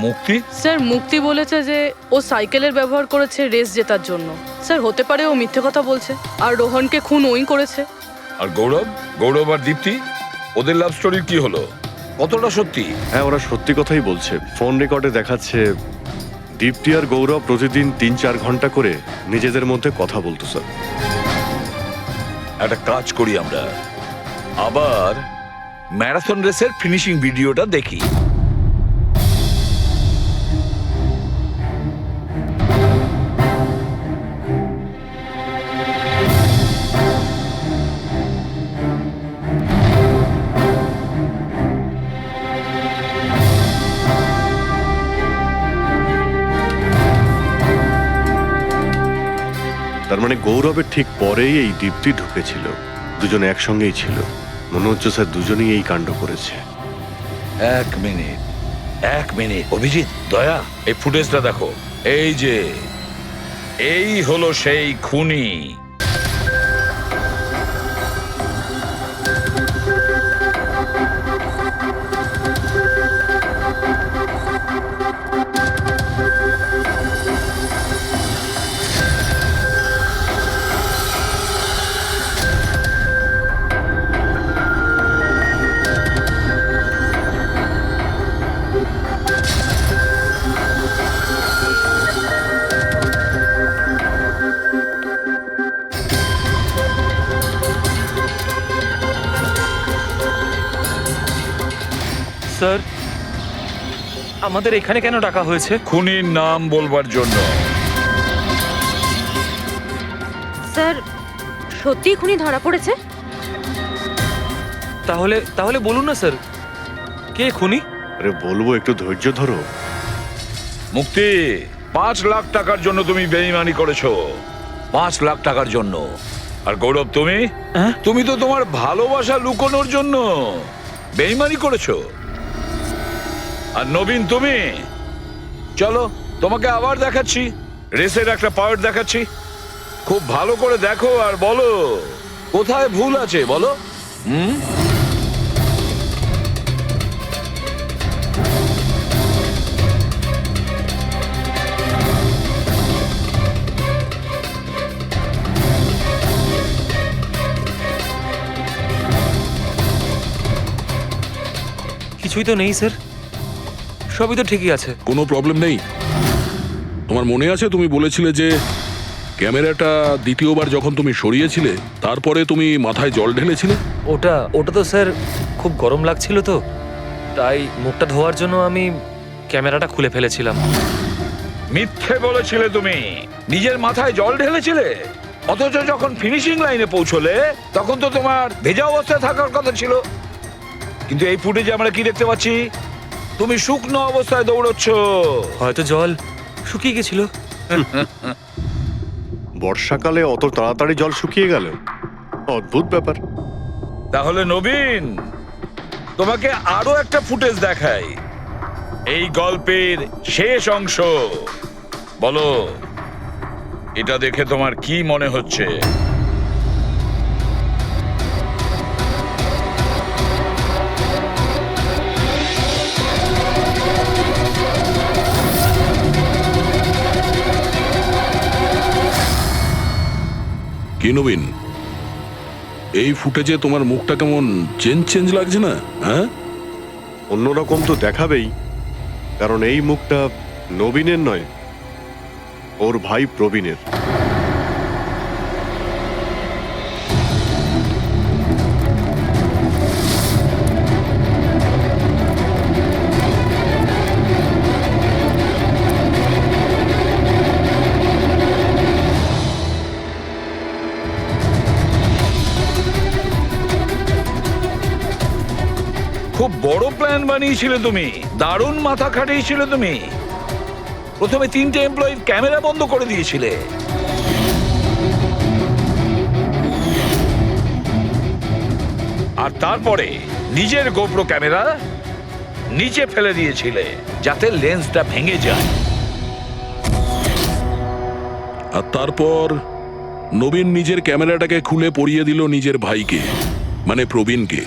মুক্তি? স্যার মুক্তি বলেছে যে ও সাইকেলের ব্যবহার করেছে রেস জেতার জন্য। স্যার হতে পারে ও মিথ্যে কথা বলছে আর রোহনকে খুন ওই করেছে। আর গৌরব আর দীপ্তি, ওদের লাভ স্টোরির কি হলো? কতটা সত্যি? হ্যাঁ, ওরা সত্যি কথাই বলছে। ফোন রেকর্ডে দেখাচ্ছে দীপ্তি আর গৌরব প্রতিদিন 3-4 ঘন্টা করে নিজেদের মধ্যে কথা বলতো স্যার। একটা কাজ করি আমরা, আবার ম্যারাথন রেসের ফিনিশিং ভিডিওটা দেখি। তার মানে গৌরবের ঠিক পরেই এই দীপ্তি ঢুকেছিল। দুজনে একসঙ্গেই ছিল। মনে হচ্ছে স্যার দুজনেই এই কাণ্ড করেছে। এক মিনিট অভিজিৎ, দয়া, এই ফুটেজটা দেখো। এই যে এই হলো সেই খুনি। স্যার আমাদের এখানে কেন ডাকা হয়েছে? খুনির নাম বলবার জন্য। স্যার সত্যিই খুনি ধরা পড়েছে? তাহলে তাহলে বলুন না স্যার, কে খুনি? আরে বলবো, একটু ধৈর্য ধরো। মুক্তি, 5 লাখ টাকার জন্য তুমি বেইমানি করেছো। 5 লাখ টাকার জন্য। আর গৌরব তুমি? হ্যাঁ? তুমি তো তোমার ভালোবাসা লুকোনোর জন্য বেইমানি করেছো। আর নবীন তুমি? চলো তোমাকে আবার দেখাচ্ছি, রেসের একটা পাওয়ার দেখাচ্ছি। খুব ভালো করে দেখো আর বলো কোথায় ভুল আছে, বলো। কিছুই তো নেই স্যার, সবই তো ঠিকই আছে। কোনো প্রবলেম নেই। তোমার মনে আছে তুমি বলেছিলে যে ক্যামেরাটা দ্বিতীয়বার যখন তুমি সরিয়েছিলে তারপরে তুমি মাথায় জল ঢেলেছিলে? ওটা তো স্যার খুব গরম লাগছিল, তো তাই মুখটা ধোয়ার জন্য আমি ক্যামেরাটা খুলে ফেলেছিলাম। মিথ্যে বলেছিলে তুমি, নিজের মাথায় জল ঢেলেছিলে। অথচ যখন ফিনিশিং লাইনে পৌঁছলে তখন তো তোমার ভেজা অবস্থায় থাকার কথা ছিল। কিন্তু এই ফুটেজে আমরা কি দেখতে পাচ্ছি? তুমি শুকনো অবস্থায় দৌড়চ্ছ। হয়তো জল শুকিয়ে গেছিল। বর্ষাকালে অত তাড়াতাড়ি জল শুকিয়ে গেল, অদ্ভুত ব্যাপার। তাহলে নবীন, তোমাকে আরো একটা ফুটেজ দেখাই, এই গল্পের শেষ অংশ। বলো, এটা দেখে তোমার কি মনে হচ্ছে? কি নবীন, এই ফুটেজে তোমার মুখটা কেমন চেঞ্জ লাগছে না? হ্যাঁ, অন্যরকম তো দেখাবেই, কারণ এই মুখটা নবীনের নয়, ওর ভাই প্রবীণের। খুব বড় প্ল্যান বানিয়েছিলে তুমি, দারুণ মাথা খাটিয়েছিলে তুমি। প্রথমে 3টে এমপ্লয়ির ক্যামেরা বন্ধ করে দিয়েছিলে, আর তারপরে নিজের গোপ্রো ক্যামেরা নিচে ফেলে দিয়েছিলে যাতে লেন্সটা ভেঙে যায়। আর তারপর নবীন নিজের ক্যামেরাটাকে খুলে পরিয়ে দিল নিজের ভাইকে, মানে প্রবীণকে।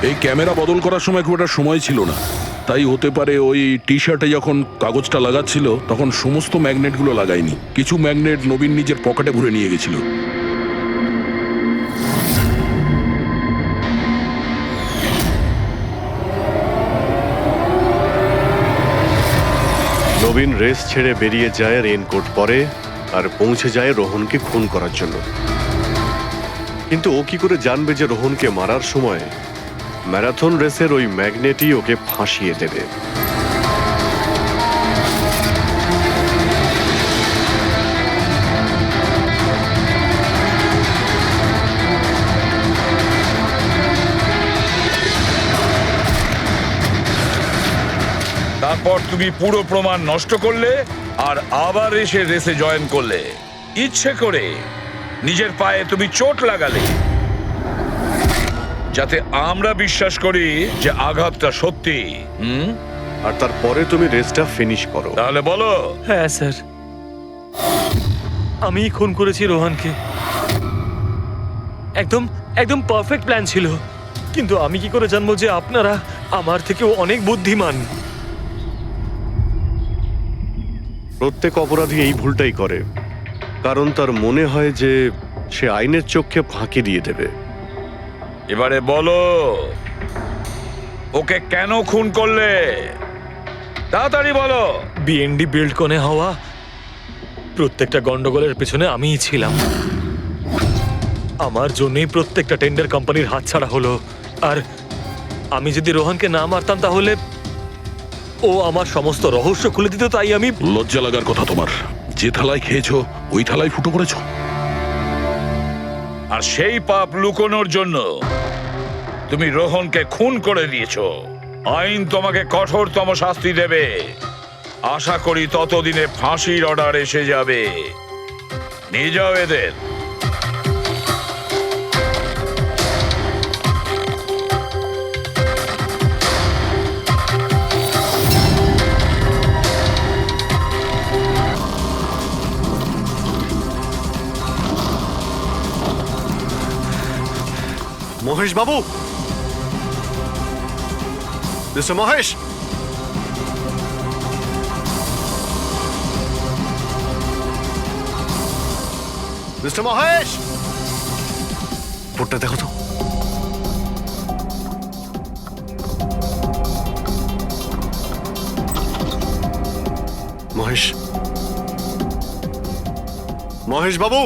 এই ক্যামেরা বদল করার সময় খুব একটা সময় ছিল না, তাই হতে পারে ওই টি শার্টে যখন কাগজটা লাগাচ্ছিল তখন সমস্ত ম্যাগনেটগুলো লাগায়নি, কিছু ম্যাগনেট নবীন নিজের পকেটে ভরে নিয়ে গেছিল। নবীন রেস ছেড়ে বেরিয়ে যায় রেইনকোট পরে, আর পৌঁছে যায় রোহনকে খুন করার জন্য। কিন্তু ও কি করে জানবে যে রোহনকে মারার সময় ম্যারাথন রেসের ওই ম্যাগনেটই ওকে ফাঁসিয়ে দেবে? তারপর তুমি পুরো প্রমাণ নষ্ট করলে আর আবার এসে রেসে জয়েন করলে। ইচ্ছে করে নিজের পায়ে তুমি চোট লাগালে যাতে আমরা বিশ্বাস করি যে আঘাতটা সত্যি। আর তারপরে তুমি রেসটা ফিনিশ করো। তাহলে বলো। হ্যাঁ স্যার, আমি খুন করেছি রোহনকে। একদম পারফেক্ট প্ল্যান ছিল, কিন্তু আমি কি করে জানবো যে আপনারা আমার থেকেও অনেক বুদ্ধিমান? প্রত্যেক অপরাধী এই ভুলটাই করে, কারণ তার মনে হয় যে সে আইনের চোখে ফাঁকি দিয়ে দেবে। এবারে বলো, ওকে কেন খুন করলে? তাড়াতাড়ি বলো। বিএনডি বিল্ডকনে হওয়া প্রত্যেকটা গন্ডগোলের পেছনে আমিই ছিলাম। আমার জন্যই প্রত্যেকটা টেন্ডার কোম্পানির হাতছাড়া হলো। আর আমি যদি রোহনকে না মারতাম তাহলে ও আমার সমস্ত রহস্য খুলে দিত। তাই আমি লজ্জা লাগার কথা তোমার। যে থালায় খেয়েছো ওই থালায় ফুটো করেছো। আর সেই পাপ লুকোনোর জন্য তুমি রোহনকে খুন করে দিয়েছো। আইন তোমাকে কঠোরতম শাস্তি দেবে। আশা করি ততদিনে ফাঁসির অর্ডার এসে যাবে। নিয়ে যাও এদের। মহেশ বাবু, মিস্টার মহেশ, মিস্টার মহেশ, বোর্ডটা দেখো তো। মহেশ, মহেশ বাবু,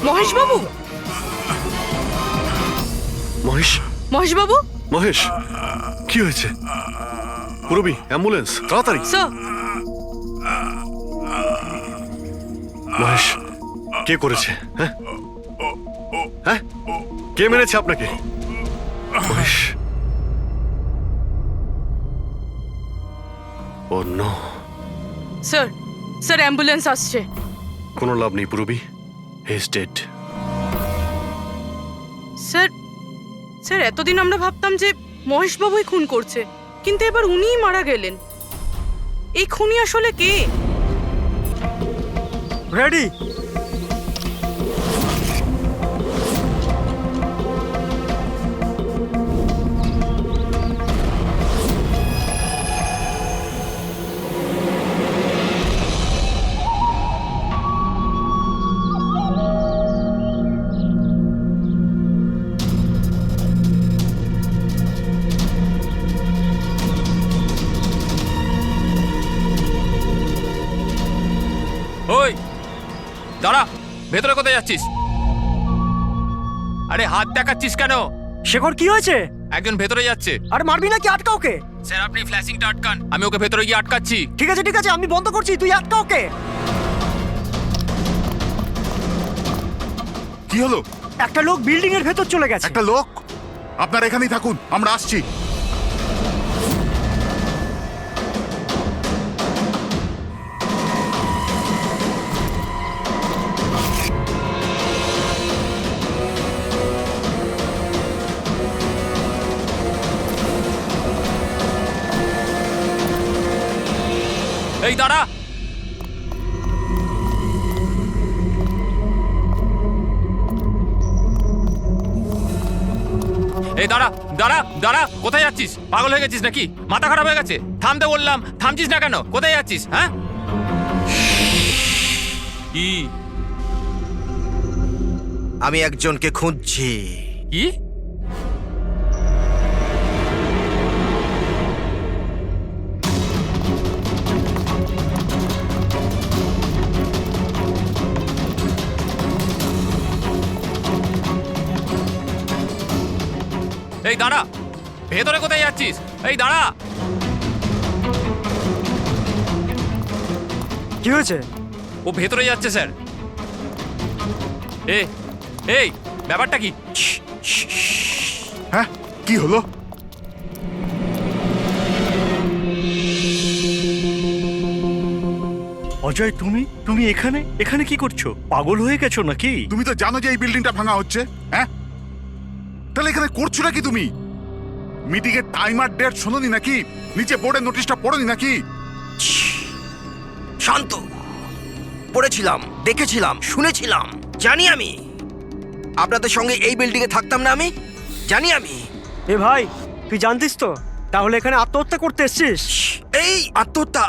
মহেশ বাবু, মহেশ, মহেশ বাবু, মহেশ, কি হয়েছে? পুরবি, অ্যাম্বুলেন্স, তাড়াতাড়ি। স্যার, মহেশ, কে করেছে? হ্যাঁ, হ্যাঁ, কে মেরেছে আপনাকে? মহেশ, ও নো। স্যার, স্যার অ্যাম্বুলেন্স আসছে। কোনো লাভ নেই পুরবি, he is dead. Sir, sir এতদিন আমরা ভাবতাম যে মহেশ বাবুই খুন করছে, কিন্তু এবার উনিই মারা গেলেন। এই খুনি আসলে কে? রেডি? ওই দাঁড়া, ভেতরে কোথায় যাচ্ছিস? আরে হাত দেখাচ্ছিস কেন? শেখর, কি হয়েছে? একজন ভেতরে যাচ্ছে। আর মারবি নাকি? আটকা ওকে। স্যার আপনি ফ্ল্যাশিংটা আটকান, আমি ওকে ভেতরে গিয়ে আটকাচ্ছি। ঠিক আছে, ঠিক আছে, আমি বন্ধ করছি, তুই আটকা ওকে। কি হলো? একটা লোক বিল্ডিং এর ভেতর চলে গেছে। একটা লোক? আপনারা এখানেই থাকুন, আমরা আসছি। এই দাঁড়া, এই দাঁড়া দাঁড়া দাঁড়া, কোথায় যাচ্ছিস? পাগল হয়ে গেছিস নাকি? মাথা খারাপ হয়ে গেছে? থামতে বললাম, থামছিস না কেন? কোথায় যাচ্ছিস? হ্যাঁ, কি? আমি একজনকে খুঁজছি। কি? এই দাঁড়া, ভেতরে কোথায় যাচ্ছিস? এই দাঁড়া। কি হয়েছে? ও ভেতরে যাচ্ছে স্যার। এই ব্যাপারটা কি? হ্যাঁ, কি হলো? অজয় তুমি তুমি এখানে এখানে কি করছো? পাগল হয়ে গেছো নাকি? তুমি তো জানো যে এই বিল্ডিংটা ভাঙা হচ্ছে, হ্যাঁ? তাহলে এখানে করছো নাকি তুমি? মিটিং এর টাইম আর ডেট শোনোনি নাকি? নিচে বোর্ডের নোটিশটা পড়োনি নাকি? শান্ত। পড়েছিলাম, দেখেছিলাম, শুনেছিলাম। জানি আমি আপনাদের সঙ্গে এই বিল্ডিং এ থাকতাম না। আমি জানি আমি। এ ভাই, তুই জানতিস তো? তাহলে এখানে আত্মহত্যা করতে এসেছিস? এই আত্মহত্যা,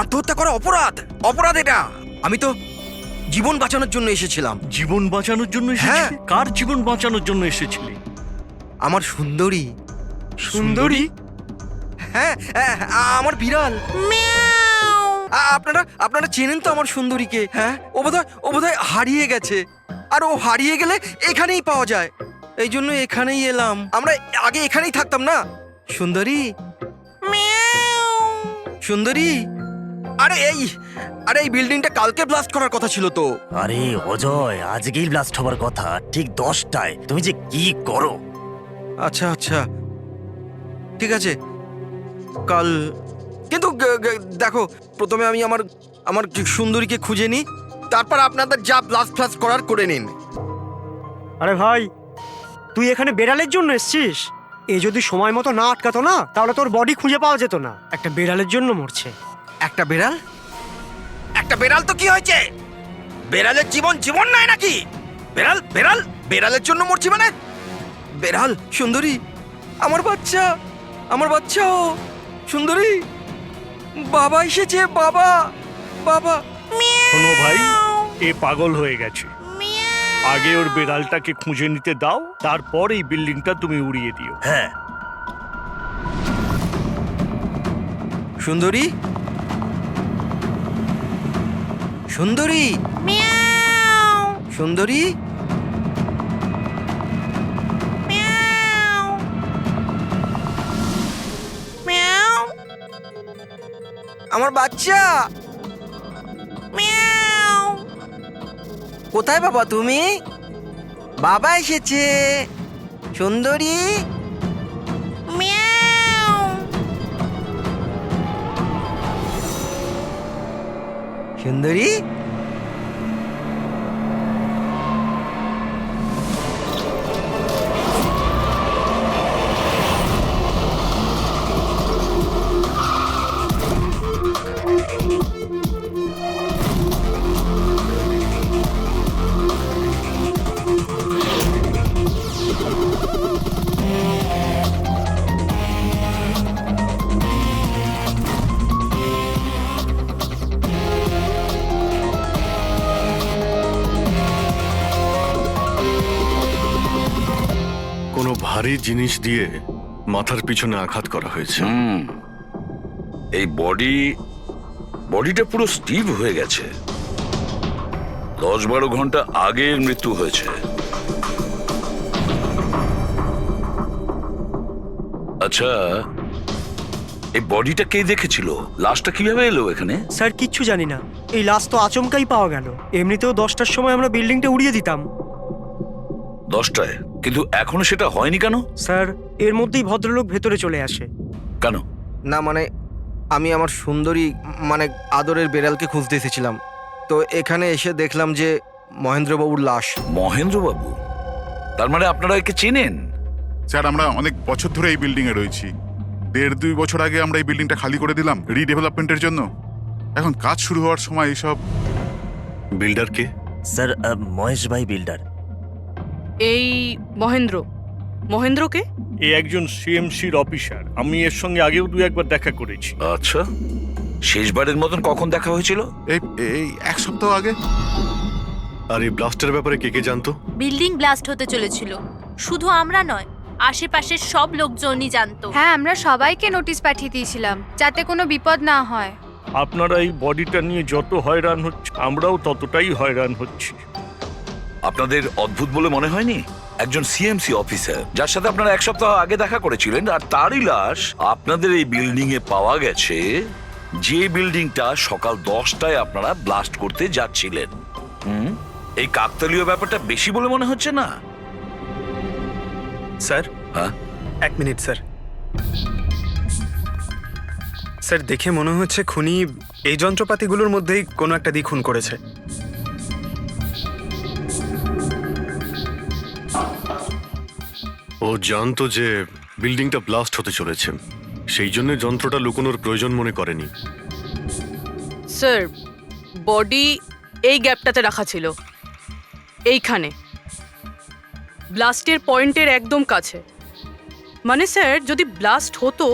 আত্মহত্যা করা অপরাধ। অপরাধ এটা। আমি তো জীবন বাঁচানোর জন্য এসেছিলাম। জীবন বাঁচানোর জন্য এসেছিলি? হ্যাঁ। কার জীবন বাঁচানোর জন্য এসেছিলি? আমার সুন্দরী। সুন্দরী? হ্যাঁ, আমার বিড়াল। আপনারা চেনেন তো আমার সুন্দরীকে? হ্যাঁ, ও বোধহয় হারিয়ে গেছে। আর ও হারিয়ে গেলে এখানেই পাওয়া যায়। এই জন্য এখানেই এলাম। আমরা আগে এখানেই থাকতাম না। সুন্দরী, সুন্দরী। আরে এই বিল্ডিংটা কালকে ব্লাস্ট করার কথা ছিল তো। আরে অজয়, আজকেই ব্লাস্ট হবার কথা, ঠিক 10টায়। তুমি যে কি করো! আচ্ছা আচ্ছা, ঠিক আছে, কাল। কিন্তু দেখো, প্রথমে আমি আমার সুন্দরীকে খুঁজে নিই, তারপর আপনাদের যা ব্লাস্ট ফ্লাস্ট করার করে নিন। আরে ভাই, তুই এখানে বেড়ালের জন্য এসেছিস? এ যদি সময় মতো না আটকাতো না, তাহলে তোর বডি খুঁজে পাওয়া যেত না। একটা বেড়ালের জন্য মরছে। একটা বেড়াল? একটা বেড়াল তো কি হয়েছে? বেড়ালের জীবন জীবন নয় নাকি? বেড়াল বেড়াল বেড়ালের জন্য মরছি মানে? বেড়াল, সুন্দরী, আমার বাচ্চা, আমার বাচ্চা। ও সুন্দরী, বাবা এসেছে। বাবা, বাবা। শোনো ভাই, এ পাগল হয়ে গেছে। আগে ওর বেড়ালটাকে খুঁজে নিতে দাও, তারপর এই বিল্ডিংটা তুমি উড়িয়ে দিও। হ্যাঁ। সুন্দরী, সুন্দরী, সুন্দরী। আমার বাচ্চা। কোথায় বাবা তুমি? বাবা এসেছে। সুন্দরী, সুন্দরী। কোনো ভারী জিনিস দিয়ে মাথার পিছনে আঘাত করা হয়েছে। এই বডিটা পুরো স্টিভ হয়ে গেছে। 10-12 ঘন্টা আগের মৃত্যু হয়েছে। আচ্ছা, এই বডিটা কে দেখেছিল? লাশটা কিভাবে এলো এখানে? স্যার, কিচ্ছু জানি না। এই লাশ তো আচমকাই পাওয়া গেল। এমনিতেও 10টার সময় আমরা বিল্ডিংটা উড়িয়ে দিতাম। 10টায়? কিন্তু এখনো সেটা হয়নি কেন? স্যার, এর মধ্যেই ভদ্রলোক ভেতরে চলে আসে। কেন? না মানে, আমি আমার সুন্দরী মানে আদরের বেড়ালকে খুঁজতে এসেছিলাম, তো এখানে এসে দেখলাম যে মহেন্দ্রবাবুর লাশ। মহেন্দ্রবাবু? তার মানে আপনারা একে চেনেন? স্যার, আমরা অনেক বছর ধরে এই বিল্ডিং এ রয়েছি। 1.5-2 বছর আগে আমরা এই বিল্ডিংটা খালি করে দিলাম রিডেভেলপমেন্টের জন্য। এখন কাজ শুরু হওয়ার সময় এইসব। বিল্ডার কে? স্যার, মহেশ ভাই বিল্ডার। এই মহেন্দ্রকে? এ একজন সিএমসির অফিসার। আমি এর সঙ্গে আগেও 2-1বার দেখা করেছি। আচ্ছা, শেষবারের মতন কখন দেখা হয়েছিল? এই 1 সপ্তাহ আগে। আর এই ব্লাস্টের ব্যাপারে কে কে জানতো? বিল্ডিং ব্লাস্ট হতে চলেছিল। শুধু আমরা নয়, আশেপাশের সব লোকজনই জানতো। হ্যাঁ, আমরা সবাইকে নোটিশ পাঠিয়ে দিয়েছিলাম যাতে কোনো বিপদ না হয়। আপনারা এই বডিটা নিয়ে যত হয়রান হচ্ছে, আমরাও ততটাই হয়রান হচ্ছি। আপনাদের অদ্ভুত বলে মনে হয়নি? একজন সিএমসি অফিসার, যার সাথে আপনারা 1 সপ্তাহ আগে দেখা করেছিলেন, আর তারই লাশ আপনাদের এই বিল্ডিং এ পাওয়া গেছে, যে বিল্ডিংটা সকাল 10টায় আপনারা ব্লাস্ট করতে যাচ্ছিলেন। এই কাকতালীয় ব্যাপারটা বেশি বলে মনে হচ্ছে না? স্যার, হ্যাঁ, 1 মিনিট স্যার। স্যার দেখে মনে হচ্ছে খুনি এই যন্ত্রপাতিগুলোর মধ্যেই কোনো একটা দিয়ে খুন করেছে। ও জানতো যে বিল্ডিংটা ব্লাস্ট হতে চলেছে, সেই জন্য যন্ত্রটা লুকোনোর প্রয়োজন মনে করেনি। স্যার বডি এই গ্যাপটাতে রাখা ছিল, এইখানে ব্লাস্টের পয়েন্টের একদম কাছে। মানে স্যার যদি ব্লাস্ট হতো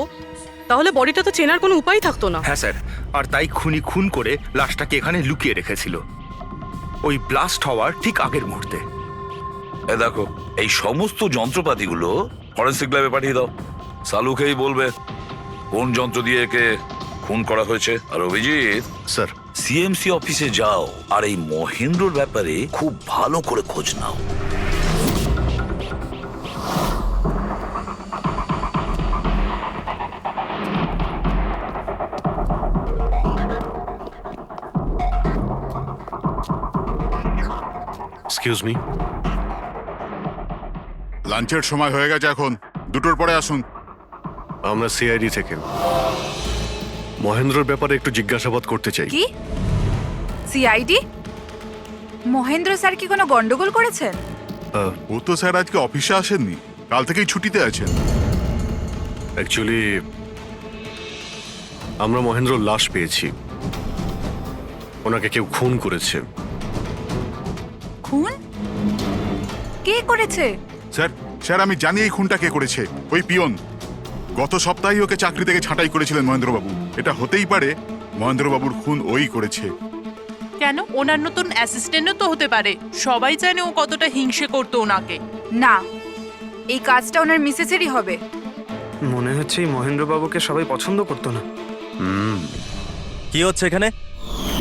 তাহলে বডিটা তো চেনার কোনো উপায় থাকতো না। হ্যাঁ স্যার, আর তাই খুনি খুন করে লাশটাকে এখানে লুকিয়ে রেখেছিল ওই ব্লাস্ট হওয়ার ঠিক আগের মুহূর্তে। এ দেখো, এই সমস্ত যন্ত্রপাতিগুলো ফরেন্সিক ল্যাবে পাঠিয়ে দাও। সালুকেই বলবে কোন যন্ত্র দিয়ে একে খুন করা হয়েছে। আর অভিজিৎ স্যার, সিএমসি অফিসে যাও আর এই মহেন্দ্রর ব্যাপারে খুব ভালো করে খোঁজ নাও। এক্সকিউজ মি, লাঞ্চের সময় হয়ে গেছে, এখন 2টোর পরে আসুন। আমরা সিআইডি থেকে মহেন্দ্রর ব্যাপারে একটু জিজ্ঞাসাবাদ করতে চাই। কি সিআইডি? মহেন্দ্র স্যার কি কোনো গন্ডগোল করেছেন? ও তো স্যার আজকে অফিসে আসেননি, কাল থেকেই ছুটিতে আছেন। অ্যাকচুয়ালি আমরা মহেন্দ্রর লাশ পেয়েছি, ওনাকে কেউ খুন করেছে। খুন? কে করেছে? স্যার স্যার আমি জানি এই খুনটা কে করেছে। ওই পিয়ন গত সপ্তাহেই ওকে চাকরি থেকে ছাঁটাই করেছিলেন মহেন্দ্রবাবু। এটা হতেই পারে মহেন্দ্রবাবুর খুন ওই করেছে। কেন? ওনার নতুন অ্যাসিস্ট্যান্টও তো হতে পারে। সবাই জানে ও কতটা হিংসে করতো ওনাকে। না, এই কাজটা ওনার মিসেসেরই হবে। মনে হচ্ছে এই মহেন্দ্রবাবুকে সবাই পছন্দ করতো না। কি হচ্ছে এখানে?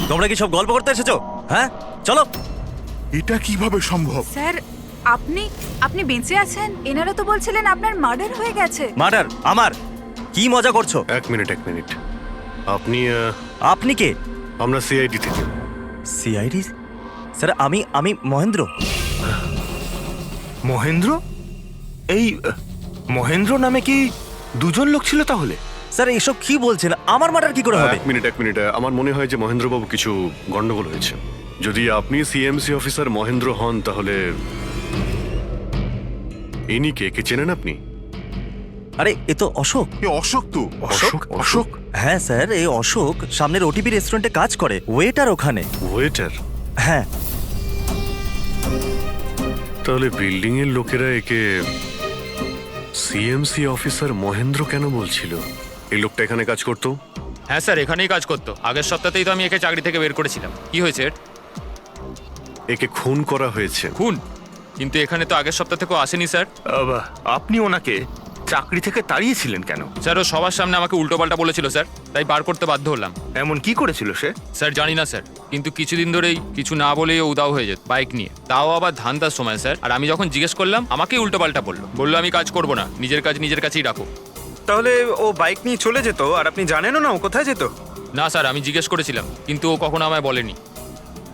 তোমরা কি সব গল্প করতে এসেছো? হ্যাঁ চলো। এটা কিভাবে সম্ভব? স্যার আপনি বেঁচে আছেন? এনারা তো বলছিলেন আপনার মার্ডার হয়ে গেছে। মার্ডার? আমার? কি মজা করছো? এক মিনিট আপনি আপনি কে? আমরা সিআইডি থেকে। সিআইডি? স্যার আমি মহেন্দ্র। মহেন্দ্র? এই মহেন্দ্র নামে কি দুজন লোক ছিল তাহলে? স্যার এসব কি বলছেন? আমার মার্ডার কি করে হবে? এক মিনিট আমার মনে হয় যে মহেন্দ্রবাবু কিছু গন্ডগোল হয়েছে। যদি আপনি সিএমসি অফিসার মহেন্দ্র হন তাহলে ইনি কে চেনেন আপনি? আরে এ তো অশোক। অশোক তো? অশোক? হ্যাঁ স্যার, এই অশোক সামনের ওটিপি রেস্টুরেন্টে কাজ করে, ওয়েটার ওখানে। ওয়েটার? হ্যাঁ। তাহলে বিল্ডিং এর লোকেরা একে সিএমসি অফিসার মহেন্দ্র কেন বলছিল? এই লোকটা এখানে কাজ করতো? হ্যাঁ স্যার, এখানেই কাজ করতো। আগের সপ্তাহতেই তো আমি একে চাকরি থেকে বের করেছিলাম। কি হয়েছে? একে খুন করা হয়েছে। খুন? কিন্তু এখানে তো আগের সপ্তাহ থেকেও আসেনি স্যার। আপনি ওনাকে চাকরি থেকে তাড়িয়েছিলেন কেন? স্যার ও সবার সামনে আমাকে উল্টোপাল্টা বলেছিল স্যার, তাই বার করতে বাধ্য হলাম। এমন কি করেছিল সে? স্যার জানি না স্যার, কিন্তু কিছুদিন ধরেই কিছু না বলেই ও উদাও হয়ে যেত বাইক নিয়ে, তাও আবার ধান্দার সময় স্যার। আর আমি যখন জিজ্ঞেস করলাম আমাকেই উল্টোপাল্টা বললো আমি কাজ করবো না, নিজের কাজ নিজের কাছেই রাখো। তাহলে ও বাইক নিয়ে চলে যেত আর আপনি জানেনও না ও কোথায় যেত? না স্যার, আমি জিজ্ঞেস করেছিলাম কিন্তু ও কখনো আমায় বলেনি।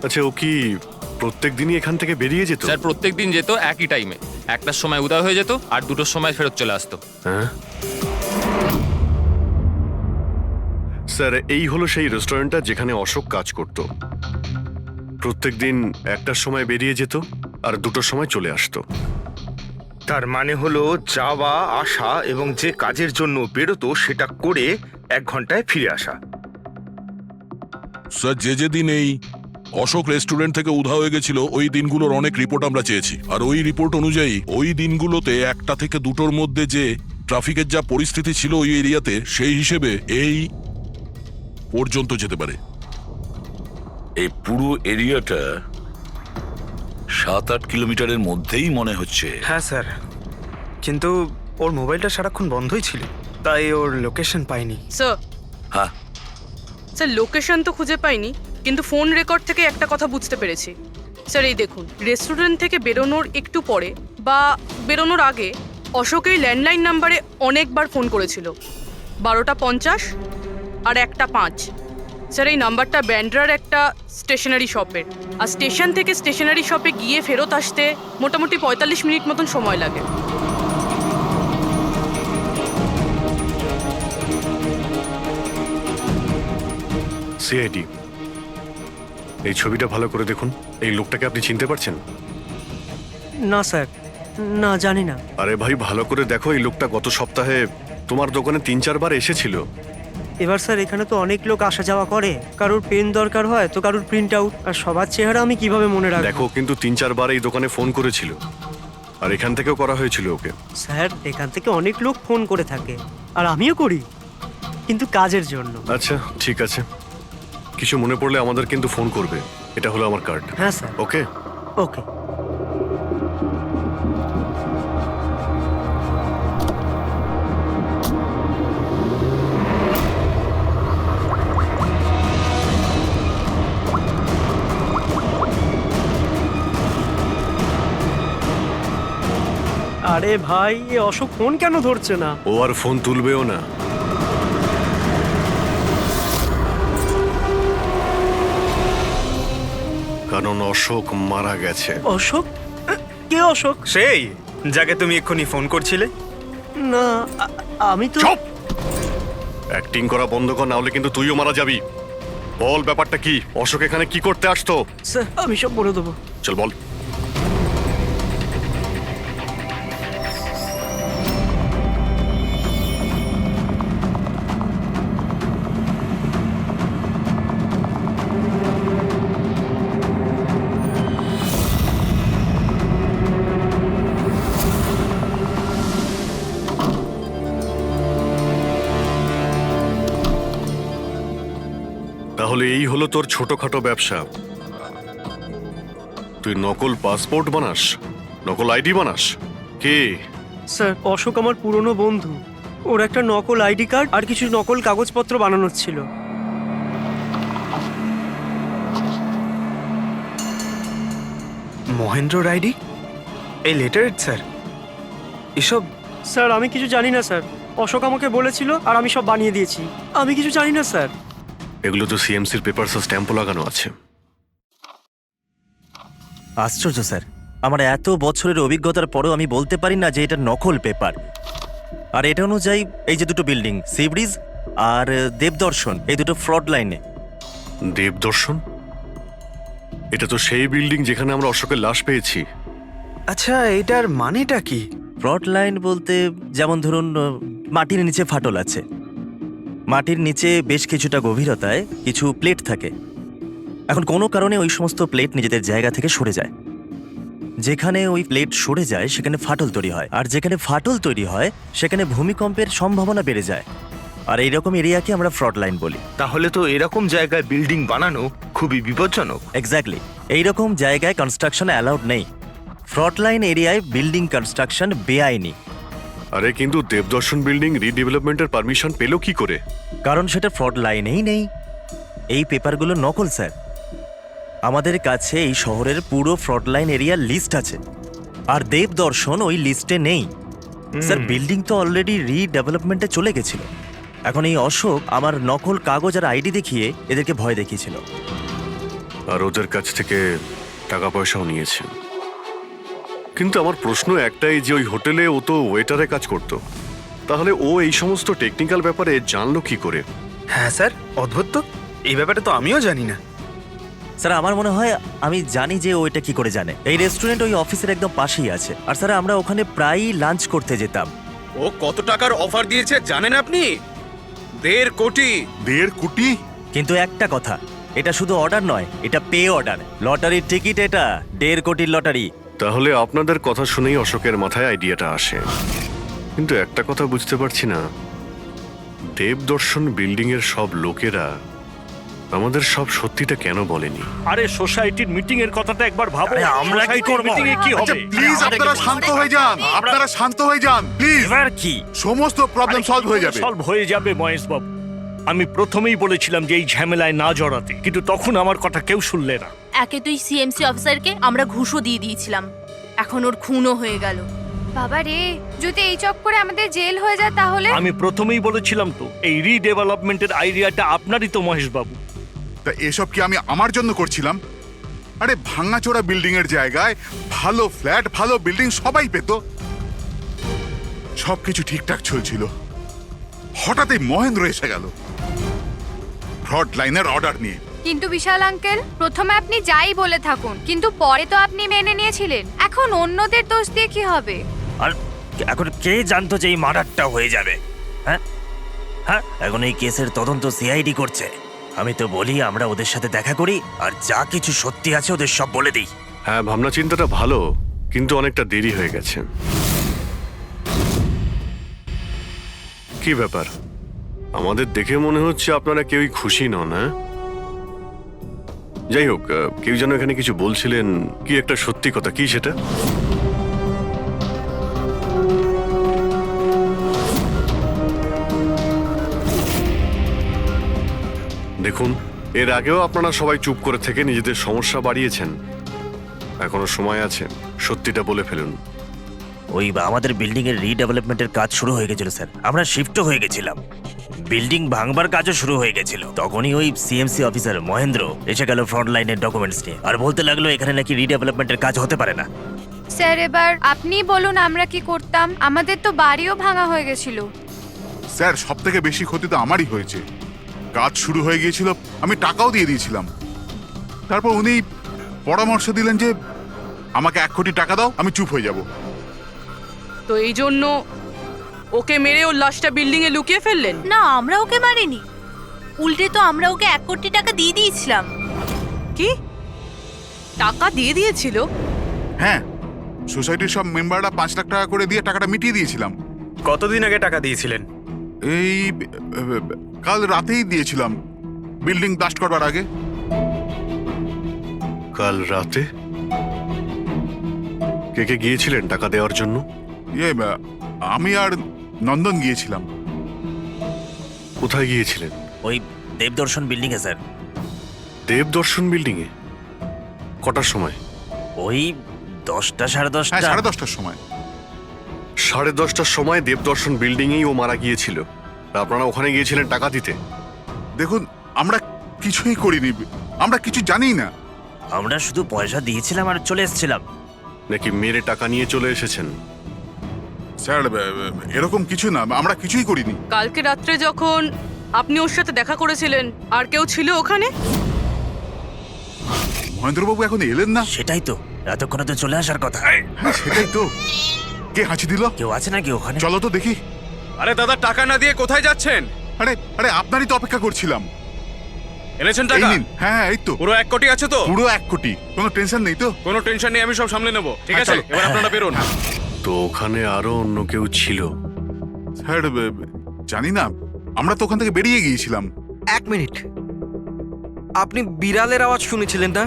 আচ্ছা, ও কি প্রত্যেক দিনই এখান থেকে বেরিয়ে যেত? স্যার প্রত্যেক দিন যেত একই টাইমে, 1টার সময় উদয় হয়ে যেত আর 2টোর সময় ফেরত চলে আসতো। হ্যাঁ স্যার, এই হলো সেই রেস্টুরেন্টটা যেখানে অশোক কাজ করত। প্রত্যেক দিন 1টার সময় বেরিয়ে যেত আর 2টোর সময় চলে আসতো। তার মানে হলো যাওয়া আসা এবং যে কাজের জন্য বেরোতো সেটা করে 1 ঘন্টায় ফিরে আসা। স্যার যেদিন এই অশোক রেস্টুরেন্ট থেকে উধাও হয়ে গেছিল ওই দিনগুলোর অনেক রিপোর্ট আমরা চেয়েছি, আর ওই রিপোর্ট অনুযায়ী ওই দিনগুলোতে 1টা থেকে 2টোর মধ্যে যে ট্রাফিকের যা পরিস্থিতি ছিল ওই এরিয়াতে, সেই হিসেবে এই পর্যন্ত যেতে পারে। এই পুরো এরিয়াটা 7-8 কিলোমিটারের মধ্যেই মনে হচ্ছে। হ্যাঁ স্যার, কিন্তু ওর মোবাইলটা সারাক্ষণ বন্ধই ছিল, তাই ওর লোকেশন পাইনি। স্যার হ্যাঁ স্যার, লোকেশন তো খুঁজে পাইনি, কিন্তু ফোন রেকর্ড থেকে একটা কথা বুঝতে পেরেছি। স্যার এই দেখুন, রেস্টুরেন্ট থেকে বেরোনোর একটু পরে বা বেরোনোর আগে অশোক এই ল্যান্ডলাইন নাম্বারে অনেকবার ফোন করেছিল, 12টা 50 আর 1টা 5। স্যার এই নাম্বারটা ব্যান্ড্রার একটা স্টেশনারি শপের, আর স্টেশন থেকে স্টেশনারি শপে গিয়ে ফেরত আসতে মোটামুটি 45 মিনিট মতন সময় লাগে। সিআইডি, এই ছবিটা ভালো করে দেখুন। এই লোকটাকে আপনি চিনতে পারছেন? না স্যার, না জানি না। আরে ভাই, ভালো করে দেখো, এই লোকটা গত সপ্তাহে তোমার দোকানে 3-4 বার এসেছিল। এবার স্যার এখানে তো অনেক লোক আসা যাওয়া করে, কারোর পেন দরকার হয় তো কারোর প্রিন্ট আউট, আর সবার চেহারা আমি কিভাবে মনে রাখবো? দেখো, কিন্তু 3-4 বার এই দোকানে ফোন করেছিল, আর এখান থেকেও করা হয়েছিল ওকে। স্যার এখান থেকে অনেক লোক ফোন করে থাকে, আর আমিও করি, কিন্তু কাজের জন্য। আচ্ছা ঠিক আছে, কিছু মনে পড়লে আমাদের কিন্তু ফোন করবে। এটা হলো আমার কার্ড। হ্যাঁ স্যার। ওকে ওকে। আরে ভাই, এ অশোক ফোন কেন ধরছে না? ও আর ফোন তুলবেও না। কারণ অশোক মারা গেছে। অশোক? কে অশোক? সেই যাকে তুমি এক্ষুনি ফোন করছিলে। না, আমি তো। অ্যাক্টিং করা বন্ধ কর, না হলে কিন্তু তুইও মারা যাবি। বল ব্যাপারটা কি? অশোক এখানে কি করতে আসতো? স্যার আমি সব বলে দেবো। চল বল। তাহলে এই হলো তোর ছোটখাটো ব্যবসা। তুই নকল পাসপোর্ট বানাস, নকল আইডি বানাস। কে? স্যার অশোক আমার পুরনো বন্ধু, ওর একটা নকল আইডি কার্ড আর কিছু নকল কাগজপত্র বানানোর ছিল। মহেন্দ্রর আইডি, এই লেটার স্যার, এসব। স্যার আমি কিছু জানি না স্যার, অশোক আমাকে বলেছিল আর আমি সব বানিয়ে দিয়েছি। আমি কিছু জানি না স্যার। এগুলো তো সিএমসির পেপারস স্ট্যাম্পও লাগানো আছে। আশ্চর্য স্যার, আমার এত বছরের অভিজ্ঞতার পরেও আমি বলতে পারি না যে এটা নকল পেপার। আর এটা অনুযায়ী এই যে দুটো বিল্ডিং, সি ব্রিজ আর দেবদর্শন, এই দুটো ফ্রড লাইনে। দেবদর্শন? এটা তো সেই বিল্ডিং যেখানে আমরা অশোকের লাশ পেয়েছি। আচ্ছা, এটার মানেটা কি? ফ্রড লাইন বলতে যেমন ধরুন মাটির নিচে ফাটল আছে, মাটির নিচে বেশ কিছুটা গভীরতায় কিছু প্লেট থাকে। এখন কোনো কারণে ওই সমস্ত প্লেট নিজেদের জায়গা থেকে সরে যায়। যেখানে ওই প্লেট সরে যায় সেখানে ফাটল তৈরি হয়, আর যেখানে ফাটল তৈরি হয় সেখানে ভূমিকম্পের সম্ভাবনা বেড়ে যায়। আর এইরকম এরিয়াকে আমরা ফ্রড লাইন বলি। তাহলে তো এরকম জায়গায় বিল্ডিং বানানো খুবই বিপজ্জনক। এক্স্যাক্টলি, এইরকম জায়গায় কনস্ট্রাকশন অ্যালাউড নেই। ফ্রড লাইন এরিয়ায় বিল্ডিং কনস্ট্রাকশন বেআইনি। আরে কিন্তু দেবদর্শন বিল্ডিং রিডেভেলপমেন্টের পারমিশন পেল কি করে? কারণ সেটা ফ্রড লাইনেই নেই। এই পেপারগুলো নকল স্যার। আমাদের কাছে এই শহরের পুরো ফ্রড লাইন এরিয়ার লিস্ট আছে, আর দেবদর্শন ওই লিস্টে নেই। স্যার বিল্ডিং তো অলরেডি রিডেভেলপমেন্টে চলে গেছিল। এখন এই অশোক আমার নকল কাগজ আর আইডি দেখিয়ে এদেরকে ভয় দেখিয়েছিল। আর ওদের কাছ থেকে টাকা পয়সাও নিয়েছে। কিন্তু আমার প্রশ্ন একটাই যে ওই হোটেলে ও তো ওয়েটারে কাজ করতো, তাহলে ও এই সমস্ত টেকনিক্যাল ব্যাপারে জানলো কি করে? হ্যাঁ স্যার, অদ্ভুত তো, এই ব্যাপারে তো আমিও জানি না। স্যার আমার মনে হয় আমি জানি যে ও এটা কি করে জানে। এই রেস্টুরেন্ট ওই অফিসের একদম পাশেই আছে, আর স্যার আমরা ওখানে প্রায়ই লাঞ্চ করতে যেতাম। ও কত টাকার অফার দিয়েছে জানেন আপনি? 1.5 কোটি। 1.5 কোটি? কিন্তু একটা কথা, এটা শুধু অর্ডার নয়, এটা পে অর্ডার। লটারির টিকিট এটা, 1.5 কোটির লটারি। তাহলে আপনাদের কথা শুনেই অশোকের মাথায় আইডিয়াটা আসে। কিন্তু একটা কথা বুঝতে পারছি না, দেবদর্শন বিল্ডিং এর সব লোকেরা আমাদের সব সত্যিটা কেন বলেনি? আরে সোসাইটির মিটিং এর কথাটা একবার ভাবো। আমরা কি করব? মিটিং এ কি হবে? প্লিজ আপনারা শান্ত হয়ে যান, আপনারা শান্ত হয়ে যান প্লিজ। এবার কি সমস্ত প্রবলেম সলভ হয়ে যাবে। সলভ হয়ে যাবে মহেশ বাবু। আমি প্রথমেই বলেছিলাম যে এই ঝামেলায় না জড়াতে, কিন্তু তখন আমার কথা কেউ শুনলে না। একে তুই সিএমসি অফিসারকে আমরা ঘুষও দিয়ে দিয়েছিলাম, এখন ওর খুনও হয়ে গেল। বাবা রে, যদি এই চক্করে আমাদের জেল হয়ে যায় তাহলে? আমি প্রথমেই বলেছিলাম তো, এই রিডেভেলপমেন্টের আইডিয়াটা আপনারই তো মহেশ বাবু। তা এসব কি আমি আমার জন্য করছিলাম? আরে ভাঙাচোরা বিল্ডিং এর জায়গায় ভালো ফ্ল্যাট, ভালো বিল্ডিং সবাই পেত। সবকিছু ঠিকঠাক চলছিল, হঠাৎই মহেন্দ্র এসে গেল। ফ্রড লাইনের অর্ডার নিয়ে। কিন্তু বিশাল আঙ্কেল, প্রথমে আপনি যাই বলে থাকুন, কিন্তু পরে তো আপনি মেনে নিয়েছিলেন। এখন অন্যদের দোষ দিয়ে কি হবে? আর এখন কে জানতো যে এই মার্ডারটা হয়ে যাবে? হ্যাঁ হ্যাঁ, এখন এই কেসের তদন্ত সিআইডি করছে। আমি তো বলি আমরা ওদের সাথে দেখা করি আর যা কিছু সত্যি আছে ওদের সব বলে দিই। হ্যাঁ, ভাবনা চিন্তাটা ভালো, কিন্তু অনেকটা দেরি হয়ে গেছে। কি ব্যাপার, আমাদের দেখে মনে হচ্ছে আপনারা কেউই খুশি নন। হ্যাঁ, যাই হোক, কেউ যেন এখানে কিছু বলছিলেন, কি একটা সত্যি কথা, কি সেটা? দেখুন, এর আগেও আপনারা সবাই চুপ করে থেকে নিজেদের সমস্যা বাড়িয়েছেন। এখনো সময় আছে, সত্যিটা বলে ফেলুন। ওই আমাদের বিল্ডিং এর রিডেভেলপমেন্টের কাজ শুরু হয়ে গেছিল স্যার, আমরা শিফটও হয়ে গেছিলাম, বিল্ডিং ভাঙবার কাজও শুরু হয়ে গেছিল। তখনই ওই সিএমসি অফিসার মহেন্দ্র এসে গেল ফ্রন্ট লাইনের ডকুমেন্টস নিয়ে, আর বলতে লাগলো এখানে নাকি রিডেভেলপমেন্টের কাজ হতে পারে না। স্যার, এবার আপনি বলুন আমরা কি করতাম? আমাদের তো বাড়িও ভাঙা হয়ে গেছিল। স্যার, সব থেকে বেশি ক্ষতি তো আমারই হয়েছে। কাজ শুরু হয়ে গিয়েছিল, আমি টাকাও দিয়ে দিয়েছিলাম। তারপর উনি পরামর্শ দিলেন যে আমাকে 1 কোটি টাকা দাও, আমি চুপ হয়ে যাব। তো এই জন্য ওকে মেরে ওর লাশটা বিল্ডিং এ লুকিয়ে ফেললেন? না, আমরা ওকে মারিনি, উল্টে তো আমরা ওকে 1 কোটি টাকা দিয়ে দিয়েছিলাম। কি টাকা দিয়ে দিয়েছিল? হ্যাঁ, সোসাইটির সব মেম্বাররা 5 লাখ টাকা করে দিয়ে টাকাটা মিটিয়ে দিয়েছিলাম। কতদিন আগে টাকা দিয়েছিলেন? এই কাল রাতেই দিয়েছিলাম, বিল্ডিং ব্লাস্ট করবার আগে। কাল রাতে? কে কে গিয়েছিলেন টাকা দেওয়ার জন্য? আমি আর নন্দন গিয়েছিলাম। কোথায় গিয়েছিলেন? ওই দেবদর্শন বিল্ডিং এ স্যার। দেবদর্শন বিল্ডিং এ? কটার সময়? ওই 10টা, 10:30। হ্যাঁ, 10:30টার সময়। 10:30টার সময় দেবদর্শন বিল্ডিং এই ও মারা গিয়েছিল। আপনারা ওখানে গিয়েছিলেন টাকা দিতে? দেখুন, আমরা কিছুই করিনি, আমরা কিছু জানি না। আমরা শুধু পয়সা দিয়েছিলাম আর চলে এসেছিলাম। নাকি মেরে টাকা নিয়ে চলে এসেছেন? স্যার, এরকম কিছু না, আমরা কিছুই করিনি। কালকে রাত্রে যখন আপনি ওর সাথে দেখা করেছিলেন, আর কেউ ছিল ওখানে? মহেন্দ্রবাবু এখন এলেন না। সেটাই তো, এতক্ষণে তো চলে আসার কথা। হ্যাঁ, সেটাই তো। কে হাঁচি দিল? কেউ আছে নাকি ওখানে? চলো তো দেখি। আরে দাদা, টাকা না দিয়ে কোথায় যাচ্ছেন? আরে আরে, আপনারই তো অপেক্ষা করছিলাম। এনেছেন টাকা? হ্যাঁ, এই তো। পুরো 1 কোটি আছে তো? পুরো 1 কোটি, কোনো টেনশন নেই তো? কোনো টেনশন নেই, আমি সব সামলে নেব। ঠিক হ্যাঁ, আছে, চলো। এবার আপনারা বেরোন। তো ওখানে আরো অন্য কেউ ছিল? স্যার, জানি না, আমরা তো ওখান থেকে বেরিয়ে গিয়েছিলাম। 1 মিনিট, আপনি বিড়ালের আওয়াজ শুনেছিলেন না?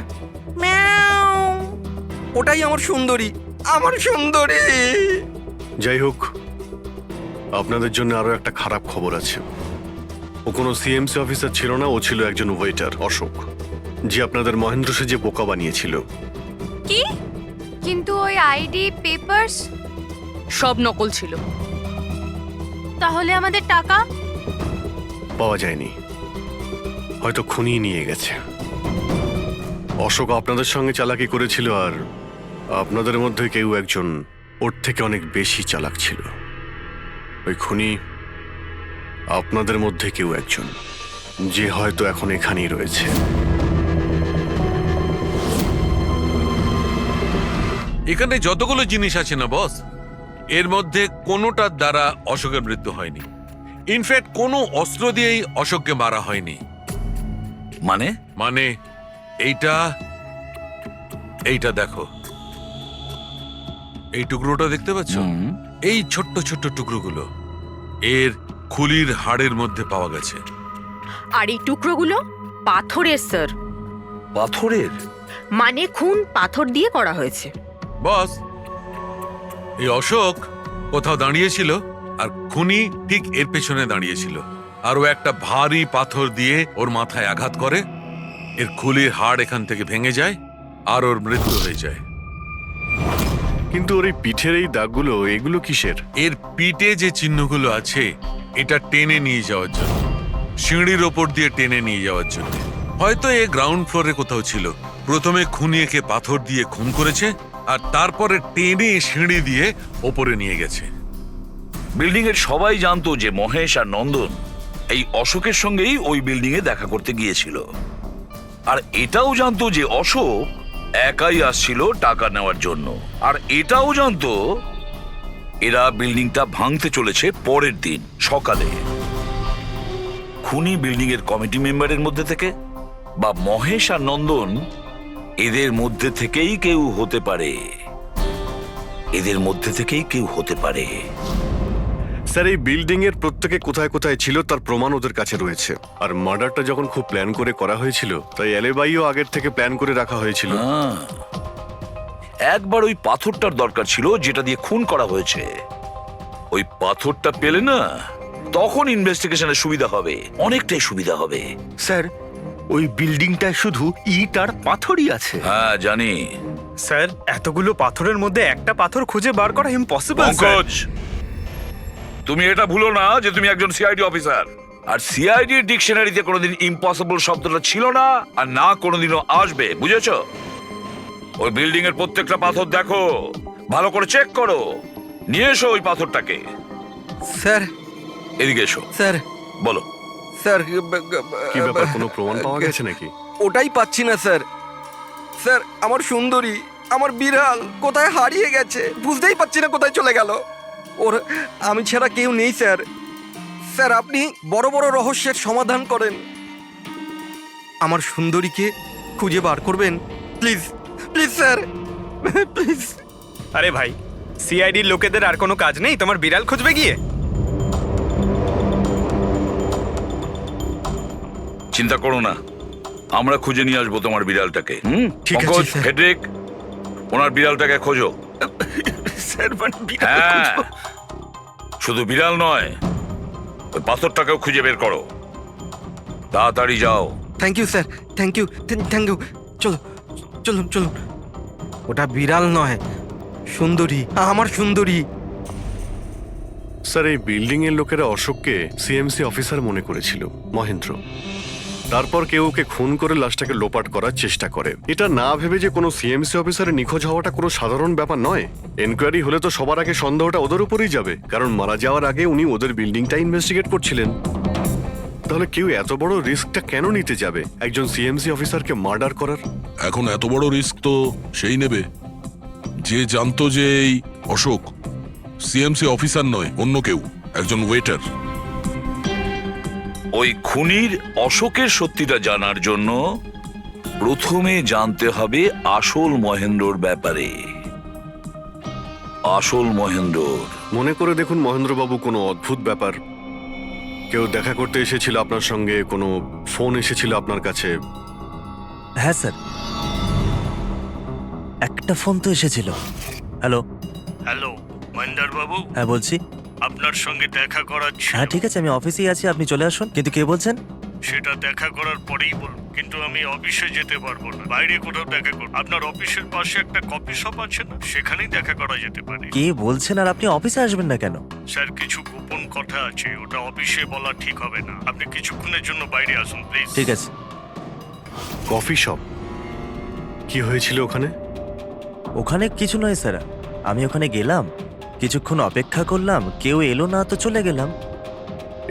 ওটাই আমার সুন্দরী, আমার সুন্দরী। যাই হোক, আপনাদের জন্য আরো একটা খারাপ খবর আছে। ও কোনো সিএমসি অফিসার ছিল না, ও ছিল একজন ওয়েটার, অশোক, যে আপনাদের মহেন্দ্র সেজে বোকা বানিয়েছিল। কি? কিন্তু ওই আইডি পেপারস সব নকল ছিল। তাহলে আমাদের টাকা? পাওয়া যায়নি, হয়তো খুনিয়ে নিয়ে গেছে। অশোক আপনাদের সঙ্গে চালাকি করেছিল, আর আপনাদের মধ্যে কেউ একজন ওর থেকে অনেক বেশি চালাক ছিল। ওই খুনি আপনাদের মধ্যে কেউ একজন, যে হয়তো এখন এখানেই রয়েছে। এখানে যতগুলো জিনিস আছে না বস, এর মধ্যে কোনোটার দ্বারা অশোকের মৃত্যু হয়নি। ইনফ্যাক্ট কোনো অস্ত্র দিয়েই অশোককে মারা হয়নি। মানে? মানে এইটা দেখো, এই টুকরোটা দেখতে পাচ্ছ? এই ছোট্ট ছোট্ট টুকরোগুলো এর খুলির হাড়ের মধ্যে পাওয়া গেছে। আর এই টুকরোগুলো পাথরের স্যার। পাথরের? মানে খুন পাথর দিয়ে করা হয়েছে। বস, এই অশোক কোথাও দাঁড়িয়েছিল আর খুনি ঠিক এর পেছনে দাঁড়িয়েছিল, আর ও একটা ভারী পাথর দিয়ে ওর মাথায় আঘাত করে, এর খুলির হাড় এখান থেকে ভেঙে যায় আর ওর মৃত্যু হয়ে যায়। কিন্তু ওর এই পিঠের এই দাগগুলো, এগুলো কিসের? এর পিঠে যে চিহ্নগুলো আছে, এটা টেনে নিয়ে যাওয়ার জন্য, সিঁড়ির ওপর দিয়ে টেনে নিয়ে যাওয়ার জন্য। হয়তো এ গ্রাউন্ড ফ্লোরে কোথাও ছিল। প্রথমে খুনিকে পাথর দিয়ে খুন করেছে, আর তারপরে টেনে সিঁড়ি দিয়ে ওপরে নিয়ে গেছে। বিল্ডিং এর সবাই জানতো যে মহেশ আর নন্দন এই অশোকের সঙ্গেই ওই বিল্ডিং এ দেখা করতে গিয়েছিল। আর এটাও জানতো যে অশোক একাই আসছিল টাকা নেওয়ার জন্য। আর এটাও জানতো এরা বিল্ডিংটা ভাঙতে চলেছে পরের দিন সকালে। খুনি বিল্ডিং এর কমিটি মেম্বারের মধ্যে থেকে বা মহেশ আর নন্দন এদের মধ্যে থেকেই কেউ হতে পারে। এদের মধ্যে থেকেই কেউ হতে পারে। স্যার, এই বিল্ডিং এর প্রত্যেকে কোথায় কোথায় ছিল তার প্রমাণ ওদের কাছে রয়েছে। আর মার্ডারটা যখন খুব প্ল্যান করে করা হয়েছিল, তাই এলেবাইও আগের থেকে প্ল্যান করে রাখা হয়েছিল। একবার ওই পাথরটার দরকার ছিল যেটা দিয়ে খুন করা হয়েছে। ওই পাথরটা পেলে না, তখন ইনভেস্টিগেশনের সুবিধা হবে, অনেকটাই সুবিধা হবে। স্যার, ওই বিল্ডিংটায় শুধু ইট আর পাথরই আছে। হ্যাঁ জানি। স্যার, এতগুলো পাথরের মধ্যে একটা পাথর খুঁজে বার করা ইম্পসিবল। পঙ্কজ, তুমি এটা ভুলো না যে তুমি একজন সিআইডি অফিসার। আর সিআইডি ডিকশনারিতে কোনোদিন ইম্পসিবল শব্দটা ছিল না, আর না কোনোদিনও আসবে, বুঝেছো? ওই বিল্ডিং এর প্রত্যেকটা পাথর দেখো, ভালো করে চেক করো, নিয়ে এসো ওই পাথরটাকে। স্যার, এদিকে এসো। স্যার, বলো। স্যার, কি ব্যাপার, কোনো প্রমাণ পাওয়া গেছে নাকি? ওটাই পাচ্ছি না স্যার। স্যার, আমার সুন্দরী, আমার বিড়াল কোথায় হারিয়ে গেছে, বুঝতেই পারছি না কোথায় চলে গেল। ওর আমি ছাড়া কেউ নেই স্যার। স্যার, আপনি বড় বড় রহস্যের সমাধান করেন, আমার সুন্দরীকে খুঁজে বার করবেন প্লিজ, প্লিজ স্যার, প্লিজ। আরে ভাই, সিআইডির লোকেদের আর কোনো কাজ নেই তোমার বিড়াল খুঁজবে গিয়ে? চিন্তা করো না, আমরা খুঁজে নিয়ে আসবো তোমার বিড়ালটাকে। ঠিক আছে, পঙ্কজ, স্যার। ফেডরিক, ওনার বিড়ালটাকে খোঁজো। স্যার, মানে বিড়াল হ্যাঁ, খুঁজবো? শুধু বিড়াল নয়, ওই পাথরটাকেও খুঁজে বের করো, তাড়াতাড়ি যাও। Thank you sir, thank you, thank you. চলো, চলুন চলুন। ওটা বিড়াল নয়, সুন্দরী, আমার সুন্দরী। স্যার, এই বিল্ডিং এর লোকেরা অশোককে সিএমসি অফিসার মনে করেছিল, মহেন্দ্র। তারপর কেউ ওকে খুন করে লাশটাকে লোপাট করার চেষ্টা করে। এটা না ভেবে যে কোনো সিএমসি অফিসারের নিখোঁজ হওয়াটা কোনো সাধারণ ব্যাপার নয়। এনকোয়ারি হলে তো সবার আগে সন্দেহটা ওদের উপরই যাবে, কারণ মারা যাওয়ার আগে উনি ওদের বিল্ডিংটা ইনভেস্টিগেট করছিলেন। তাহলে কেউ এত বড় রিস্কটা কেন নিতে যাবে একজন সিএমসি অফিসারকে মার্ডার করার? এখন এত বড় রিস্ক তো সেই নেবে যে জানতো যে এই অশোক সিএমসি অফিসার নয়, অন্য কেউ, একজন ওয়েটার। ওই খুনির অশোকের সত্যিটা জানার জন্য প্রথমে জানতে হবে আসল মহেন্দ্রর ব্যাপারে। আসল মহেন্দ্র। মনে করে দেখুন মহেন্দ্রবাবু, কোনো অদ্ভুত ব্যাপার, কেউ দেখা করতে এসেছিল আপনার সঙ্গে, কোনো ফোন এসেছিল আপনার কাছে? হ্যাঁ স্যার, একটা ফোন তো এসেছিল। হ্যালো। হ্যালো, মহেন্দ্র বাবু। হ্যাঁ বলছি। আপনার সঙ্গে দেখা করার ছিল। হ্যাঁ ঠিক আছে, আমি অফিসেই আছি, আপনি চলে আসুন। কিন্তু কে বলছেন? সেটা দেখা করার পরেই বলুন, কিন্তু আমি অফিসে যেতে পারবো না, বাইরে কোথাও দেখা করব। আপনার অফিসের পাশে একটা কফি শপ আছে না, সেখানেই দেখা করা যেতে পারে। কে বলছেন? আর আপনি অফিসে আসবেন না কেন? স্যার, কিছু গোপন কথা আছে, ওটা অফিসে বলা ঠিক হবে না। আপনি কিছুক্ষণের জন্য বাইরে আসুন প্লিজ। ঠিক আছে। Coffee shop? কি হয়েছিল ওখানে? ওখানে কিছু নয় স্যার, আমি ওখানে গেলাম, কিছুক্ষণ অপেক্ষা করলাম, কেউ এলো না তো চলে গেলাম।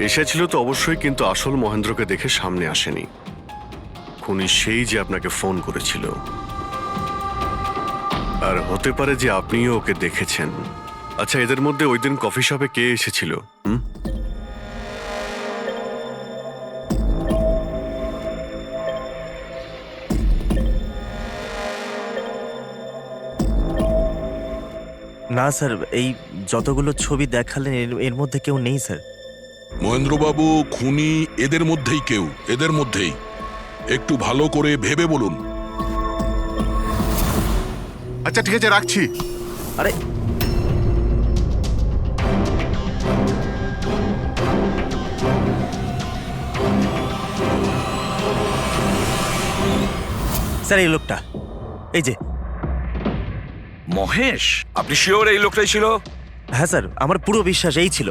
এসেছিল তো অবশ্যই, কিন্তু আসল মহেন্দ্রকে দেখে সামনে আসেনি। খুনি সেই যে আপনাকে ফোন করেছিল। আর হতে পারে যে আপনিও ওকে দেখেছেন। আচ্ছা, এদের মধ্যে ওই দিন কফি শপে কে এসেছিল? না স্যার, এই যতগুলো ছবি দেখালেন এর মধ্যে কেউ নেই স্যার। মহেন্দ্রবাবু, খুনি এদের মধ্যেই কেউ, এদের মধ্যেই। একটু ভালো করে ভেবে বলুন। আচ্ছা ঠিক আছে, রাখছি। আরে স্যার, এই লোকটা, এই যে মহেশ। আপনি শিওর এই লোকটাই ছিল? হ্যাঁ স্যার, আমার পুরো বিশ্বাস এই ছিল।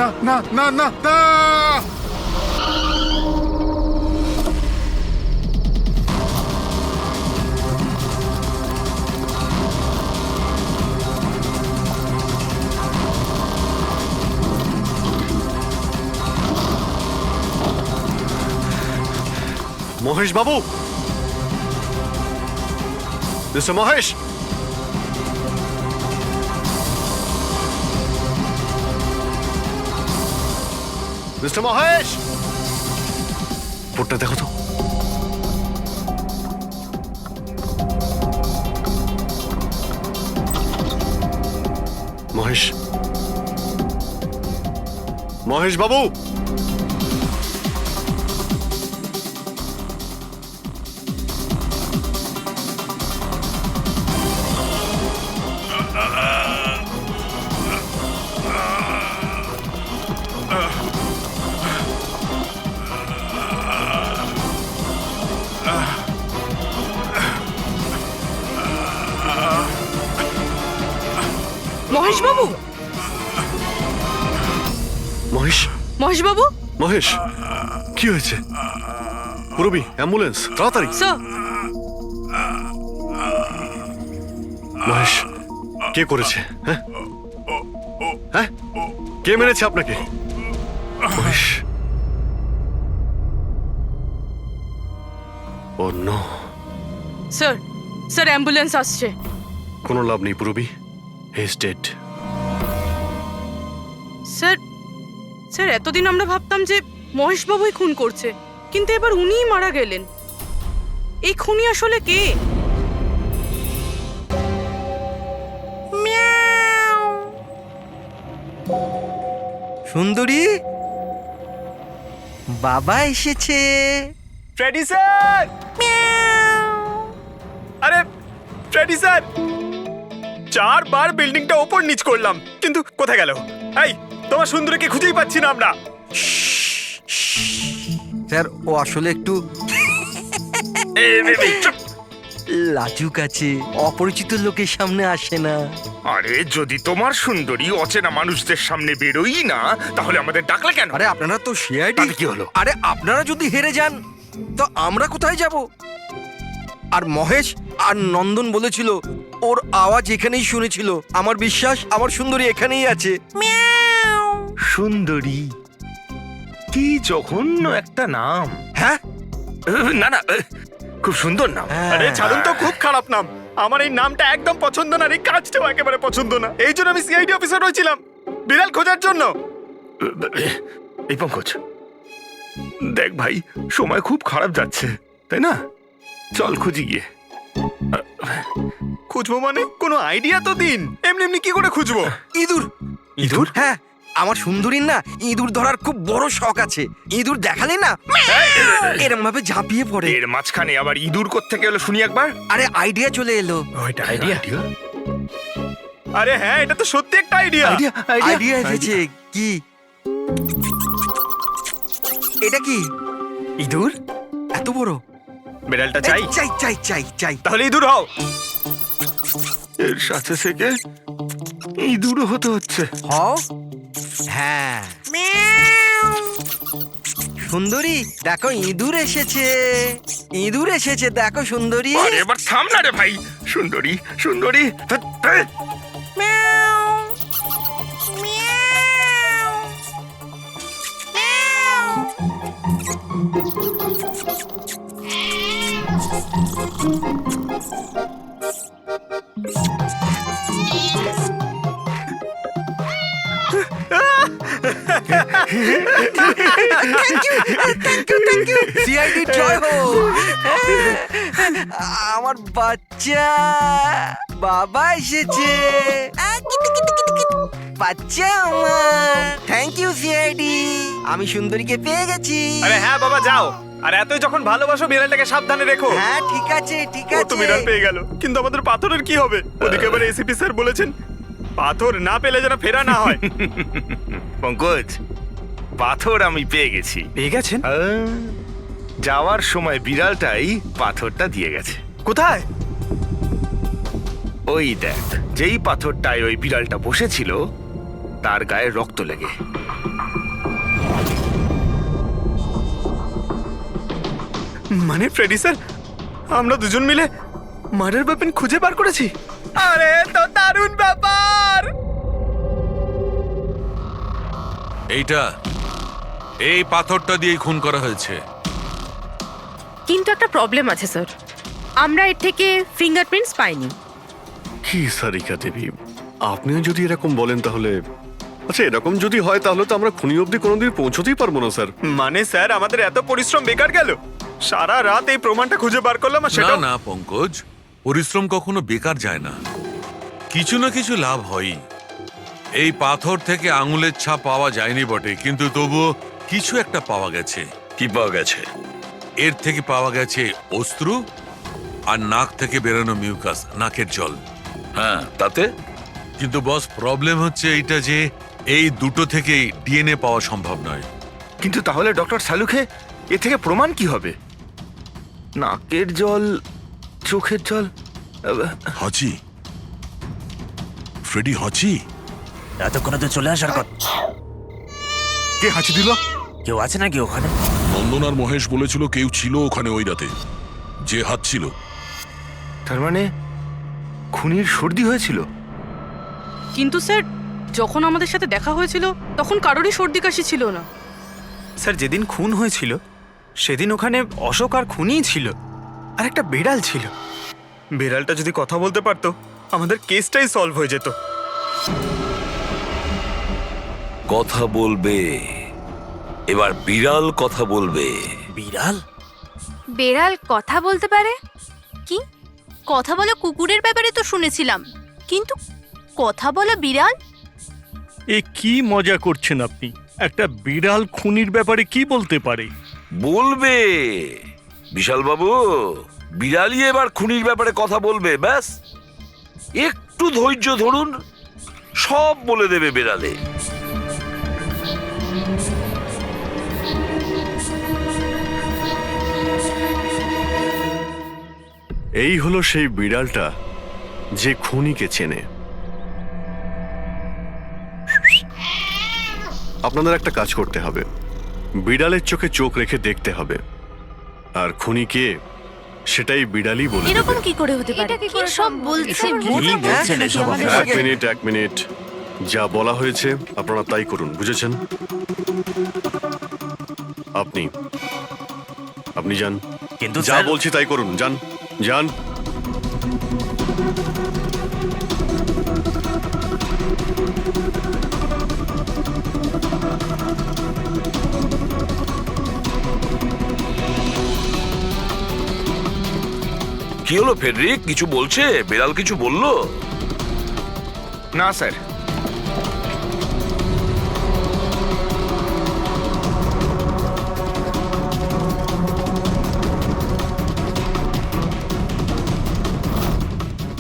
না না না না না মহেশ বাবু, মিস্টার মহেশ, মিস্টার মহেশ, বোর্ডটা দেখো তো। মহেশ, মহেশ বাবু, মহেশ বাবু, মহেশ, মহেশ বাবু, মহেশ, কি হয়েছে? পুরবি, অ্যাম্বুলেন্স, তাড়াতাড়ি। স্যার, মহেশ, কে করেছে? হ্যাঁ হ্যাঁ, কে মেরেছে আপনাকে? মহেশ, ও নো। স্যার, স্যার অ্যাম্বুলেন্স আসছে। কোনো লাভ নেই পুরবি, he is dead. Sir, sir এতদিন আমরা ভাবতাম যে মহেশ বাবুই খুন করছে, কিন্তু এবার উনিই মারা গেলেন। এই খুনি আসলে কে? সুন্দরী, বাবা এসেছে। Freddie sir! আরে ফ্রেডি স্যার, 4 বার বিল্ডিংটা ওপর নিচ করলাম, কিন্তু কোথায় গেল? এই, তোমার সুন্দরীকে খুঁজেই পাচ্ছি না আমরা। স্যার, ও আসলে একটু লাজুক আছে, অপরিচিত লোকের সামনে আসে না। আরে যদি তোমার সুন্দরী অচেনা মানুষদের সামনে বেরোই না, তাহলে আমাদের ডাকলে কেন? আরে আপনারা তো সিআইডি। কি হলো? আরে আপনারা যদি হেরে যান তো আমরা কোথায় যাব? আর মহেশ আর নন্দন বলেছিল ওর আওয়াজ এখানেই শুনেছিল। আমার বিশ্বাস আমার সুন্দরী এখানেই আছে। সুন্দরী, কি জঘন্য একটা নাম। হ্যাঁ, না না, খুব সুন্দর নাম। আরে ছাড়ুন তো, খুব খারাপ নাম। আমার এই নামটা একদম পছন্দ না, আর এই কাজটাও একেবারে পছন্দ না। এই জন্য আমি সিআইডি অফিসার হয়েছিলাম, বিড়াল খোঁজার জন্য। এই পঙ্কজ, দেখ ভাই, সময় খুব খারাপ যাচ্ছে, তাই না? চল খুঁজি গিয়ে। খুঁজবো মানে? কোনো আইডিয়া তো দিন। এমনি এমনি কি করে খুঁজবো? ইঁদুর। ইঁদুর? হ্যাঁ, আমার সুন্দরীর না ইঁদুর ধরার খুব বড় শখ আছে। ইঁদুর দেখালে না এরম ভাবে ঝাঁপিয়ে পড়ে। এর মাঝখানে আবার ইঁদুর কোত্থেকে এলো শুনি একবার। আরে আইডিয়া চলে এলো। ওইটা আইডিয়া? আরে হ্যাঁ, এটা তো সত্যি একটা আইডিয়া। আইডিয়া এসেছে। কি এটা? কি ইঁদুর? এত বড়? বিড়ালটা চাই? চাই চাই চাই চাই। তাহলে ইঁদুর হও। এর সাথে থেকে ইঁদুরও হতে হচ্ছে। হও। হ্যাঁ, সুন্দরী দেখো, ইঁদুর এসেছে। ইঁদুর এসেছে, দেখো সুন্দরী। আরে এবার থাম না রে ভাই। সুন্দরী, সুন্দরী, সিআইডি জয় হোক। আমার বাচ্চা বাবা এসেছে। বাচ্চা আমার। থ্যাংক ইউ সিআইডি, আমি সুন্দরীকে পেয়ে গেছি। আরে হ্যাঁ বাবা, যাও। আর এতই যখন ভালোবাসো, বিড়ালটাকে সাবধানে রেখো। হ্যাঁ ঠিক আছে ঠিক ও তো আছে। বিড়াল পেয়ে গেল, কিন্তু আমাদের পাথরের কি হবে? ওদিকে এবার এসিপি স্যার বলেছেন পাথর না পেলে যেন ফেরা না হয়। পঙ্কজ, পাথর আমি পেয়ে গেছি। পেয়ে গেছেন? যাওয়ার সময় বিড়ালটাই পাথরটা দিয়ে গেছে। কোথায়? ওই দেখ, যেই পাথরটায় ওই বিড়ালটা বসেছিল তার গায়ে রক্ত লেগে। মানে ফ্রেডি স্যার, আমরা দুজন মিলে মার্ডার ওয়েপন খুঁজে বার করেছি? আরে তো দারুণ ব্যাপার! এই পাথরটা দিয়ে খুন করা হয়েছে। কিন্তু একটা প্রবলেম আছে স্যার, আমরা এর থেকে ফিঙ্গারপ্রিন্টস পাইনি। কি সারিকা দেবী, আপনিও যদি এরকম বলেন তাহলে আচ্ছা, এরকম যদি হয় তাহলে তো আমরা খুনি অবধি কোনোদিন পৌঁছতেই পারবো না স্যার। মানে স্যার, আমাদের এত পরিশ্রম বেকার গেল? সারা রাত এই প্রমাণটা খুঁজে বার করলাম, আর সেটা না পঙ্কজ, পরিশ্রম কখনো বেকার যায় না, কিছু না কিছু লাভ হয়ই। এই পাথর থেকে আঙুলের ছাপ পাওয়া যায়নি বটে, কিন্তু তবুও কিছু একটা পাওয়া গেছে। কি পাওয়া গেছে? এর থেকে পাওয়া গেছে অস্ত্র আর নাক থেকে বেরোনো মিউকাস, নাকের জল। হ্যাঁ, তাতে? কিন্তু বস, প্রবলেম হচ্ছে এইটা যে এই দুটো থেকেই ডিএনএ পাওয়া সম্ভব নয়। কিন্তু তাহলে ডক্টর সালুখে এ থেকে প্রমাণ কি হবে? নাকের জল, চোখের জল। হাঁচি, ফ্রেডি হাঁচি। এতক্ষণে তো চলে আসার কথা। কে হাঁচি দিল? কেউ আছে নাকি ওখানে? নন্দন আর মহেশ বলেছিল কেউ ছিল ওখানে ওই রাতে, যে হাঁচছিল। তার মানে খুনির সর্দি হয়েছিল? কিন্তু স্যার, যখন আমাদের সাথে দেখা হয়েছিল তখন কারোরই সর্দি কাশি ছিল না। স্যার, যেদিন খুন হয়েছিল সেদিন ওখানে অশোক আর খুনিই ছিল, আর একটা বেড়াল ছিল। বেড়ালটা যদি কথা বলতে পারতো আমাদের কেসটাই সলভ হয়ে যেত। কথা বলবে, এবার বিড়াল কথা বলবে। বিড়াল? বেড়াল কথা বলতে পারে? কি কথা বলা কুকুরের ব্যাপারে তো শুনেছিলাম, কিন্তু কথা বলা বিড়াল? এ কি মজা করছেন আপনি? একটা বিড়াল খুনির ব্যাপারে কি বলতে পারে? বলবে বিশাল বাবু, বিড়ালই এবার খুনির ব্যাপারে কথা বলবে। ব্যাস একটু ধৈর্য ধরুন, সব বলে দেবে বিড়ালে। এই হলো সেই বিড়ালটা যে খুনিকে চেনে। আপনাদের একটা কাজ করতে হবে, বিড়ালের চোখে চোখ রেখে দেখতে হবে, আর খুনিকে সেটাই বিড়ালই বলে দেবে। এরকম কি করে হতে পারে? কি সব বলছেন? এক মিনিট, যা বলা হয়েছে আপনারা তাই করুন, বুঝেছেন? আপনি যান, কিন্তু যা বলছি তাই করুন, যান যান। কি হলো ফেডরিক, কিছু বলছে? বিড়াল কিছু বললো? না স্যার।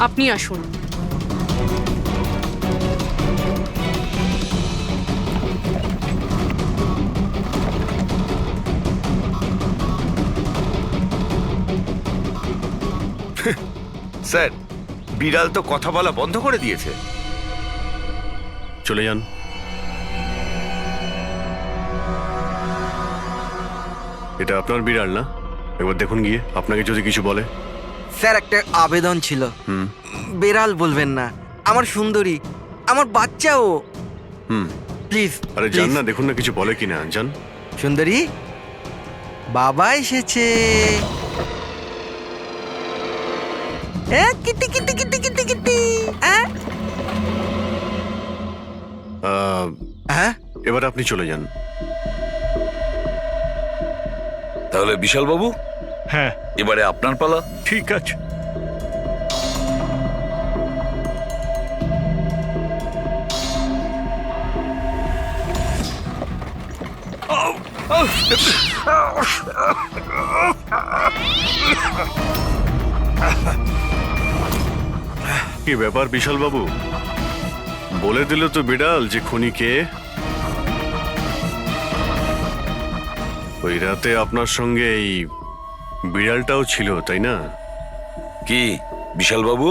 আপনি আসুন। স্যার, বিড়াল তো কথা বলা বন্ধ করে দিয়েছে। চলে যান। এটা আপনার বিড়াল না? একবার দেখুন গিয়ে, আপনাকে যদি কিছু বলে। স্যার, একটা আবেদন ছিল। বেড়াল বলবেন না, আমার সুন্দরী, আমার বাচ্চাও। প্লিজ। আরে যান না, দেখুন না কিছু বলে কিনা, যান। সুন্দরী, বাবা এসেছে। Kitty Kitty Kitty Kitty Kitty. এবার আপনি চলে যান। তাহলে বিশাল বাবু, হ্যাঁ, এবারে আপনার পালা। ঠিক আছে। কি ব্যাপার বিশাল বাবু, বলে দিল তো বিড়াল যে খুনিকে? ওই রাতে আপনার সঙ্গে এই বিড়ালটাও ছিল, তাই না? কি বিশাল বাবু,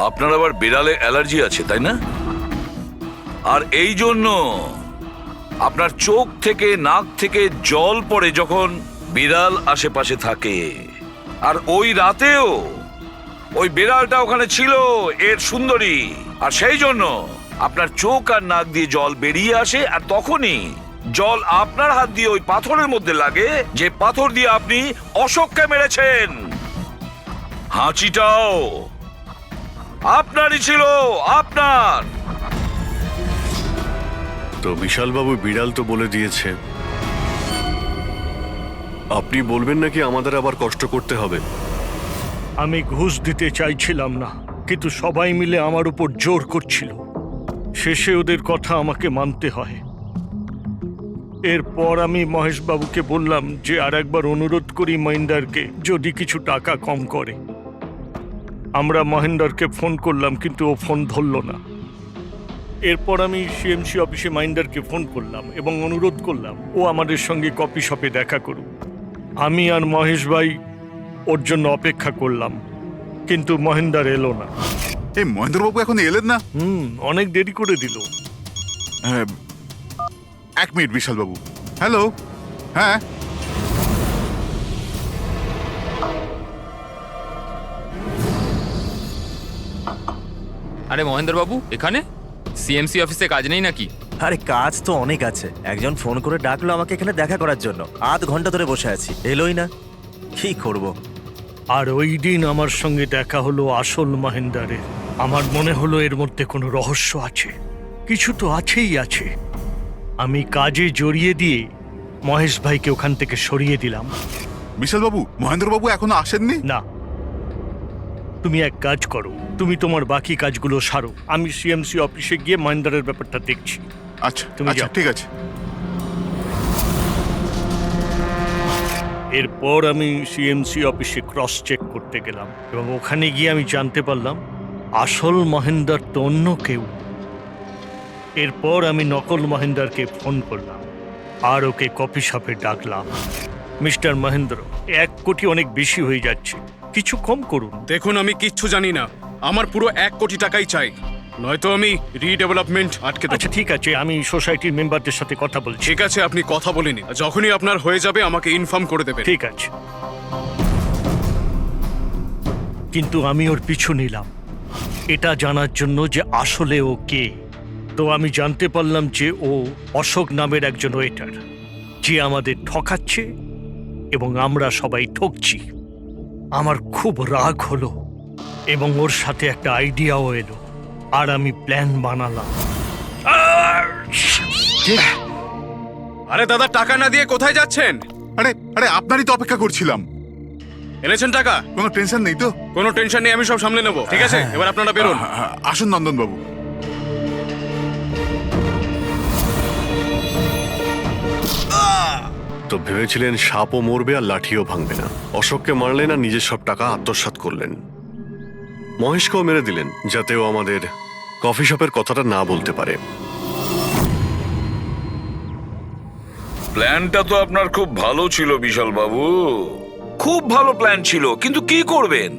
আপনার আবার বিড়ালে অ্যালার্জি আছে, তাই না? আর এই জন্য আপনার চোখ থেকে নাক থেকে জল পড়ে যখন বিড়াল আশেপাশে থাকে, আর ওই রাতেও ওই বিড়ালটা ওখানে ছিল, এর সুন্দরী, আর সেই জন্য আপনার চোখ আর নাক দিয়ে জল বেরিয়ে আসে, আর তখনই জল আপনার হাত দিয়ে ওই পাথরের মধ্যে লাগে, যে পাথর দিয়ে আপনি অশোককে মেরেছেন। হাঁচিটাও আপনারই ছিল, আপনার। তো বিশালবাবু বিড়াল তো বলে দিয়েছে, আপনি বলবেন নাকি আমাদের আবার কষ্ট করতে হবে? আমি ঘুষ দিতে চাইছিলাম না, কিন্তু সবাই মিলে আমার উপর জোর করছিল। শেষে ওদের কথা আমাকে মানতে হয়। এরপর আমি মহেশবাবুকে বললাম যে আর একবার অনুরোধ করি মহিন্দারকে, যদি কিছু টাকা কম করে। আমরা মহেন্দারকে ফোন করলাম, কিন্তু ও ফোন ধরল না। এরপর আমি সিএমসি অফিসে মহিন্দারকে ফোন করলাম এবং অনুরোধ করলাম ও আমাদের সঙ্গে কফি শপে দেখা করুক। আমি আর মহেশ ভাই ওর জন্য অপেক্ষা করলাম, কিন্তু মহেন্দার এলো না। এই মহেন্দ্রবাবু এখন এলেন না? অনেক দেরি করে দিল। হ্যাঁ, 1 মিনিট বিশালবাবু। হ্যালো, হ্যাঁ আরে মহেন্দ্রবাবু এখানে? সিএমসি অফিসে কাজ নেই নাকি? আরে কাজ তো অনেক আছে। একজন ফোন করে ডাকলো আমাকে এখানে দেখা করার জন্য, আধ ঘন্টা ধরে বসে আছি, এলোই না, কি করব। আর ওই দিন আমার সঙ্গে দেখা হলো আসল মহেন্দারের। আমার মনে হলো এর মধ্যে কোনো রহস্য আছে, কিছু তো আছেই আছে। আমি কাজে জড়িয়ে দিয়ে মহেশ ভাইকে ওখান থেকে সরিয়ে দিলাম। বিশালবাবু, মহেন্দ্রবাবু এখনো আসেননি? না, তুমি এক কাজ করো, তুমি তোমার বাকি কাজগুলো সারো, আমি সিএমসি অফিসে গিয়ে মহেন্দারের ব্যাপারটা দেখছি। আচ্ছা, তুমি আচ্ছা, যাও। ঠিক আছে। এরপর আমি সিএমসি অফিসে ক্রস চেক করতে গেলাম এবং ওখানে গিয়ে আমি জানতে পারলাম আসল মহেন্দার তো অন্য কেউ। এরপর আমি নকল মহেন্দারকে ফোন করলাম আর ওকে কফি শপে ডাকলাম। মিস্টার মহেন্দ্র, 1 কোটি অনেক বেশি হয়ে যাচ্ছে, কিছু কম করুন। দেখুন, আমি কিচ্ছু জানি না, আমার পুরো 1 কোটি টাকাই চাই, নয়তো আমি রিডেভেলপমেন্ট আটকে দেব। আচ্ছা ঠিক আছে, আমি সোসাইটির মেম্বারদের সাথে কথা বলছি। ঠিক আছে, আপনি কথা বলে নিন, যখনই আপনার হয়ে যাবে আমাকে ইনফর্ম করে দেবেন। ঠিক আছে, কিন্তু আমি ওর পিছু নিলাম এটা জানার জন্য যে আসলে ও কে। তো আমি জানতে পারলাম যে ও অশোক নামের একজন ওয়েটার, যে আমাদের ঠকাচ্ছে এবং আমরা সবাই ঠকছি। আমার খুব রাগ হলো এবং ওর সাথে একটা আইডিয়াও এলো, আর আমি প্ল্যান বানালাম। আরে দাদা, টাকা না দিয়ে কোথায় যাচ্ছেন? আরে আরে আপনারই তো অপেক্ষা করছিলাম। এনেছেন টাকা? কোনো টেনশন নেই তো? কোনো টেনশন নেই, আমি সব সামলে নেব। ঠিক আছে, এবার আপনারা বেরোন। আসুন নন্দনবাবু। তো ভেবেছিলেন সাপও মরবে আর লাঠিও ভাঙবে না। অশোককে মারলেন আর নিজের সব টাকা আত্মসাৎ করলেন। মহেশকেও মেরে দিলেন যাতে ও আমাদের কফি শপের কথাটা না বলতে পারে। প্ল্যানটা তো আপনার খুব ভালো ছিল বিশাল বাবু, খুব ভালো প্ল্যান ছিল, কিন্তু কি করবেন?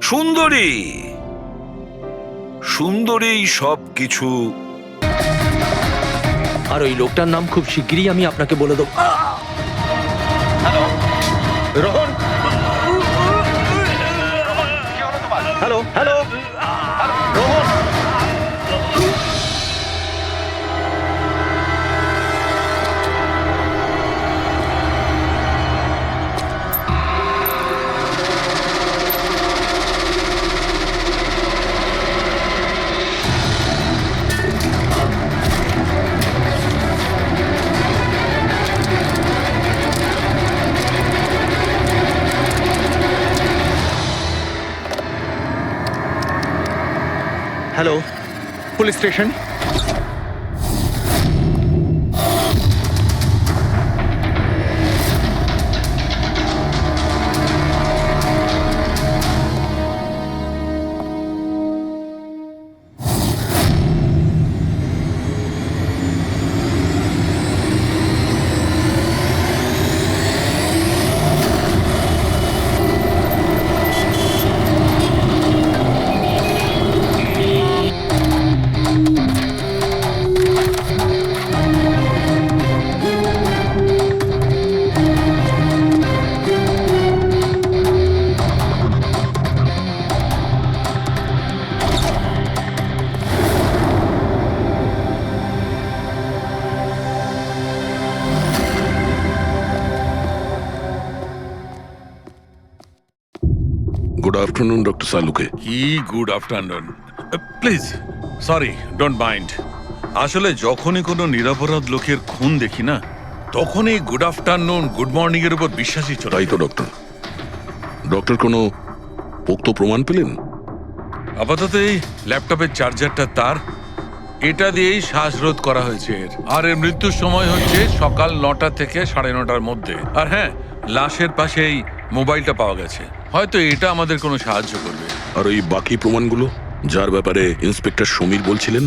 সুন্দরী সুন্দরী সব কিছু। আর ওই লোকটার নাম খুব শিগগিরই আমি আপনাকে বলে দেবো। Rohan, hello hello, Rohan. Hello, police station. Good afternoon doctor সালুকে। কি good afternoon, please sorry, don't mind. আসলে যখনই কোনো নিরপরাধ লোকের খুন দেখি না, তখনই গুড আফটারনুন গুড মর্নিং এর উপর বিশ্বাসই চলে। তাই তো ডক্টর। ডক্টর কোনো পোক্ত প্রমাণ পেলেন? আপাতত এই ল্যাপটপের চার্জারটা তার, এটা দিয়েই শ্বাসরোধ করা হয়েছে এর। আর এর মৃত্যুর সময় হচ্ছে সকাল 9টা থেকে 9:30টার মধ্যে। আর হ্যাঁ, লাশের পাশে এই মোবাইলটা পাওয়া গেছে, হয়তো এটা আমাদের কোনো সাহায্য করবে। আর ওই বাকি প্রমাণগুলো যার ব্যাপারে ইন্সপেক্টর সমীর বলছিলেন?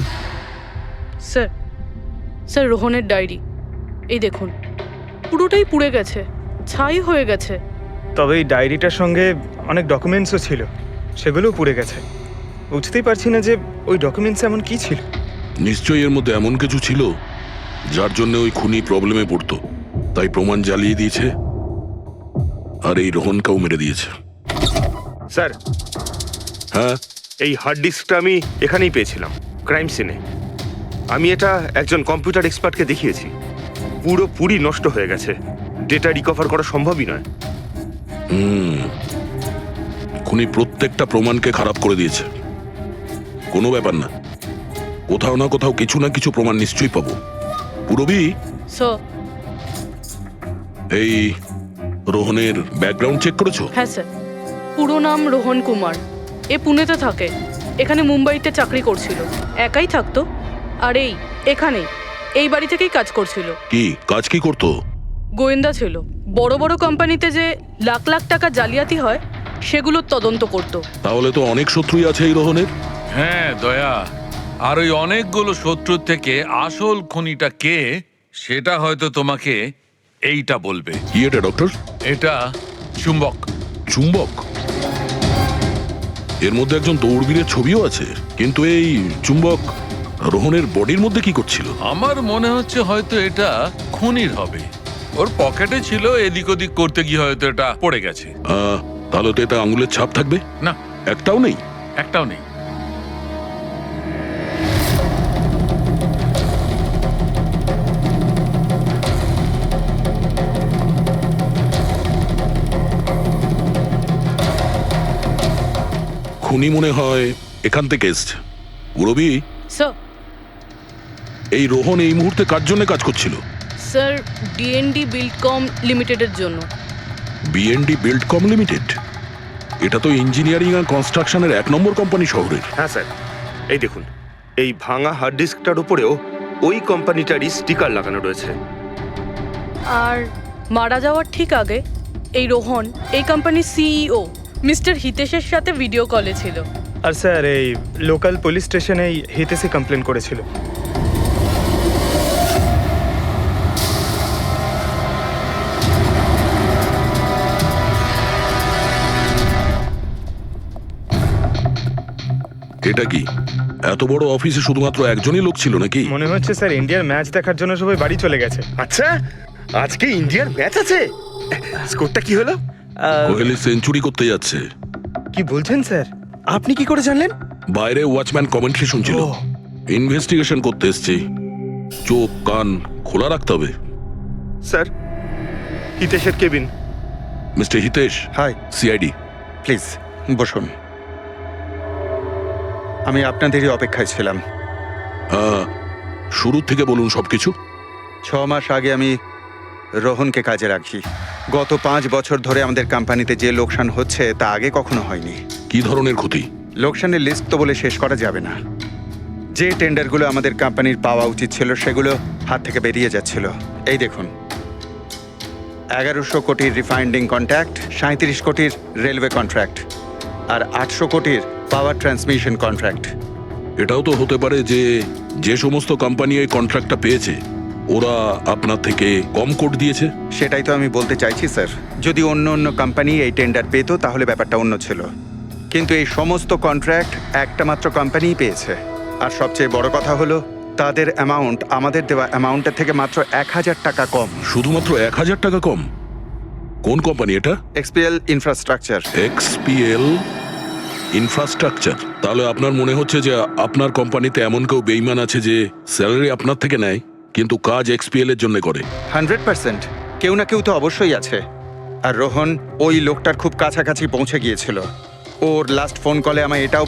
স্যার, স্যার রোহনের ডায়েরি এই দেখুন, পুরোটাই পুড়ে গেছে, ছাই হয়ে গেছে। তবে এই ডায়েরিটার সঙ্গে অনেক ডকুমেন্টসও ছিল, সেগুলোও পুড়ে গেছে। বুঝতেই পারছি না যে ওই ডকুমেন্টস এমন কি ছিল। নিশ্চয়ই এর মধ্যে এমন কিছু ছিল যার জন্য ওই খুনি প্রবলেমে পড়তো, তাই প্রমাণ জ্বালিয়ে দিয়েছে আর এই রোহনকেও মেরে দিয়েছে। স্যার, হ্যাঁ, এই হার্ড ডিস্কটা আমি এখানেই পেয়েছিলাম, ক্রাইম সিনে। আমি এটা একজন কম্পিউটার এক্সপার্টকে দেখিয়েছি, পুরোপুরি নষ্ট হয়ে গেছে, ডেটা রিকভার করা সম্ভবই নয়। খুনি প্রত্যেকটা প্রমাণকে খারাপ করে দিয়েছে। কোনো ব্যাপার না, কোথাও না কোথাও কিছু না কিছু প্রমাণ নিশ্চয়ই পাবো। পুরবি, স্যার। এই রোহনের ব্যাকগ্রাউন্ড চেক করেছো? হ্যাঁ স্যার, পুরো নাম রোহন কুমার, এ পুনেতে থাকে, এখানে মুম্বাইতে চাকরি করছিল, একাই থাকতো। আর এখানেই এই বাড়ি থেকেই কাজ করছিল। কি কাজ কি করতো? গোয়েন্দা ছিল, বড় বড় কোম্পানিতে যে লাখ লাখ টাকা জালিয়াতি হয় সেগুলোর তদন্ত করত। তাহলে তো অনেক শত্রুই আছে এই রোহনের। হ্যাঁ দয়া, আর ওই অনেকগুলো শত্রুর থেকে আসল খুনিটা কে সেটা হয়তো তোমাকে এইটা বলবে। কি এটা ডক্টর? এটা চুম্বক। চুম্বক? এর মধ্যে একজন দৌড়বীরের ছবিও আছে, কিন্তু এই চুম্বক রোহনের বডির মধ্যে কি করছিল? আমার মনে হচ্ছে হয়তো এটা খুনির হবে, ওর পকেটে ছিল, এদিক ওদিক করতে গিয়ে হয়তো এটা পড়ে গেছে। তাহলে তো এটা আঙুলের ছাপ থাকবে? না, একটাও নেই। একটাও নেই। খুনি মনে হয় এখান থেকে এসছে। পুরবি, স্যার। এই রোহন এই মুহূর্তে কার জন্য কাজ করছিল? স্যার, ডিএনডি বিল্ডকম লিমিটেডের জন্য। BND Buildcom limited? এটা তো ইঞ্জিনিয়ারিং আর কনস্ট্রাকশনের 1 নম্বর কোম্পানি শহরের। হ্যাঁ স্যার, এই দেখুন, এই ভাঙা হার্ড ডিস্কটার উপরেও ওই কোম্পানিটারই স্টিকার লাগানো রয়েছে। আর মারা যাওয়ার ঠিক আগে এই রোহন এই কোম্পানির সিইও মিস্টার হিতেশের সাথে ভিডিও কলে ছিল। আর স্যার, এই লোকাল পুলিশ স্টেশনেই হিতেশই কমপ্লেন করেছিল। এটা কি এত বড় অফিসে শুধুমাত্র একজনই লোক ছিল নাকি? মনে হচ্ছে স্যার ইন্ডিয়ার ম্যাচ দেখার জন্য সবাই বাড়ি চলে গেছে। আচ্ছা, আজকে ইন্ডিয়ার ম্যাচ আছে? স্কোরটা কি হলো? কোহলি সেঞ্চুরি করতে যাচ্ছে। কি বলছেন স্যার? আপনি কি করে জানলেন? বাইরে ওয়াচম্যান কমেন্ট্রি শুনছিল। ইনভেস্টিগেশন করতে এসেছি, চোখ কান খোলা রাখতে হবে। স্যার, হিতেশের cabin. Mister Hitesh. Hi. CID. Please বসুন, আমি আপনাদেরই অপেক্ষায় ছিলাম। শুরু থেকে বলুন সবকিছু। 6 মাস আগে আমি রোহনকে কাজে রাখি। গত 5 বছর ধরে আমাদের কোম্পানিতে যে লোকসান হচ্ছে তা আগে কখনো হয়নি। কি ধরনের ক্ষতি? লোকসানের লিস্ট তো বলে শেষ করা যাবে না। যে টেন্ডারগুলো আমাদের কোম্পানির পাওয়া উচিত ছিল সেগুলো হাত থেকে বেরিয়ে যাচ্ছিল। এই দেখুন, 1100 কোটির রিফাইন্ডিং কন্ট্রাক্ট, 37 কোটির রেলওয়ে কন্ট্রাক্ট, আর 800 কোটির পাওয়ার ট্রান্সমিশন কন্ট্রাক্ট। এটাও তো হতে পারে যে যে সমস্ত কোম্পানি এই কন্ট্রাক্টটা পেয়েছে ওরা আপনার থেকে কম কোট দিয়েছে। সেটাই তো আমি বলতে চাইছি স্যার। যদি অন্য অন্য কোম্পানি এই টেন্ডার পেত তাহলে ব্যাপারটা অন্য ছিল, কিন্তু এই সমস্ত কন্ট্রাক্ট একটা মাত্র কোম্পানিই পেয়েছে। আর সবচেয়ে বড় কথা হলো তাদের অ্যামাউন্ট আমাদের দেওয়া অ্যামাউন্টের থেকে মাত্র 1000 টাকা কম। শুধুমাত্র 1000 টাকা কম? কোন কোম্পানি এটা? XPL infrastructure. XPL infrastructure? তাহলে আপনার মনে হচ্ছে যে আপনার কোম্পানিতে এমন কেউ বেইমান আছে যে স্যালারি আপনার থেকে নেয় কিন্তু কাজ এক্সপিএল এর জন্য করে? 100% কেউ না কেউ তো অবশ্যই আছে। আর রোহন ওই লোকটার খুব কাছাকাছি পৌঁছে গিয়েছিল। ওর লাস্ট ফোন কলে আমায় এটাও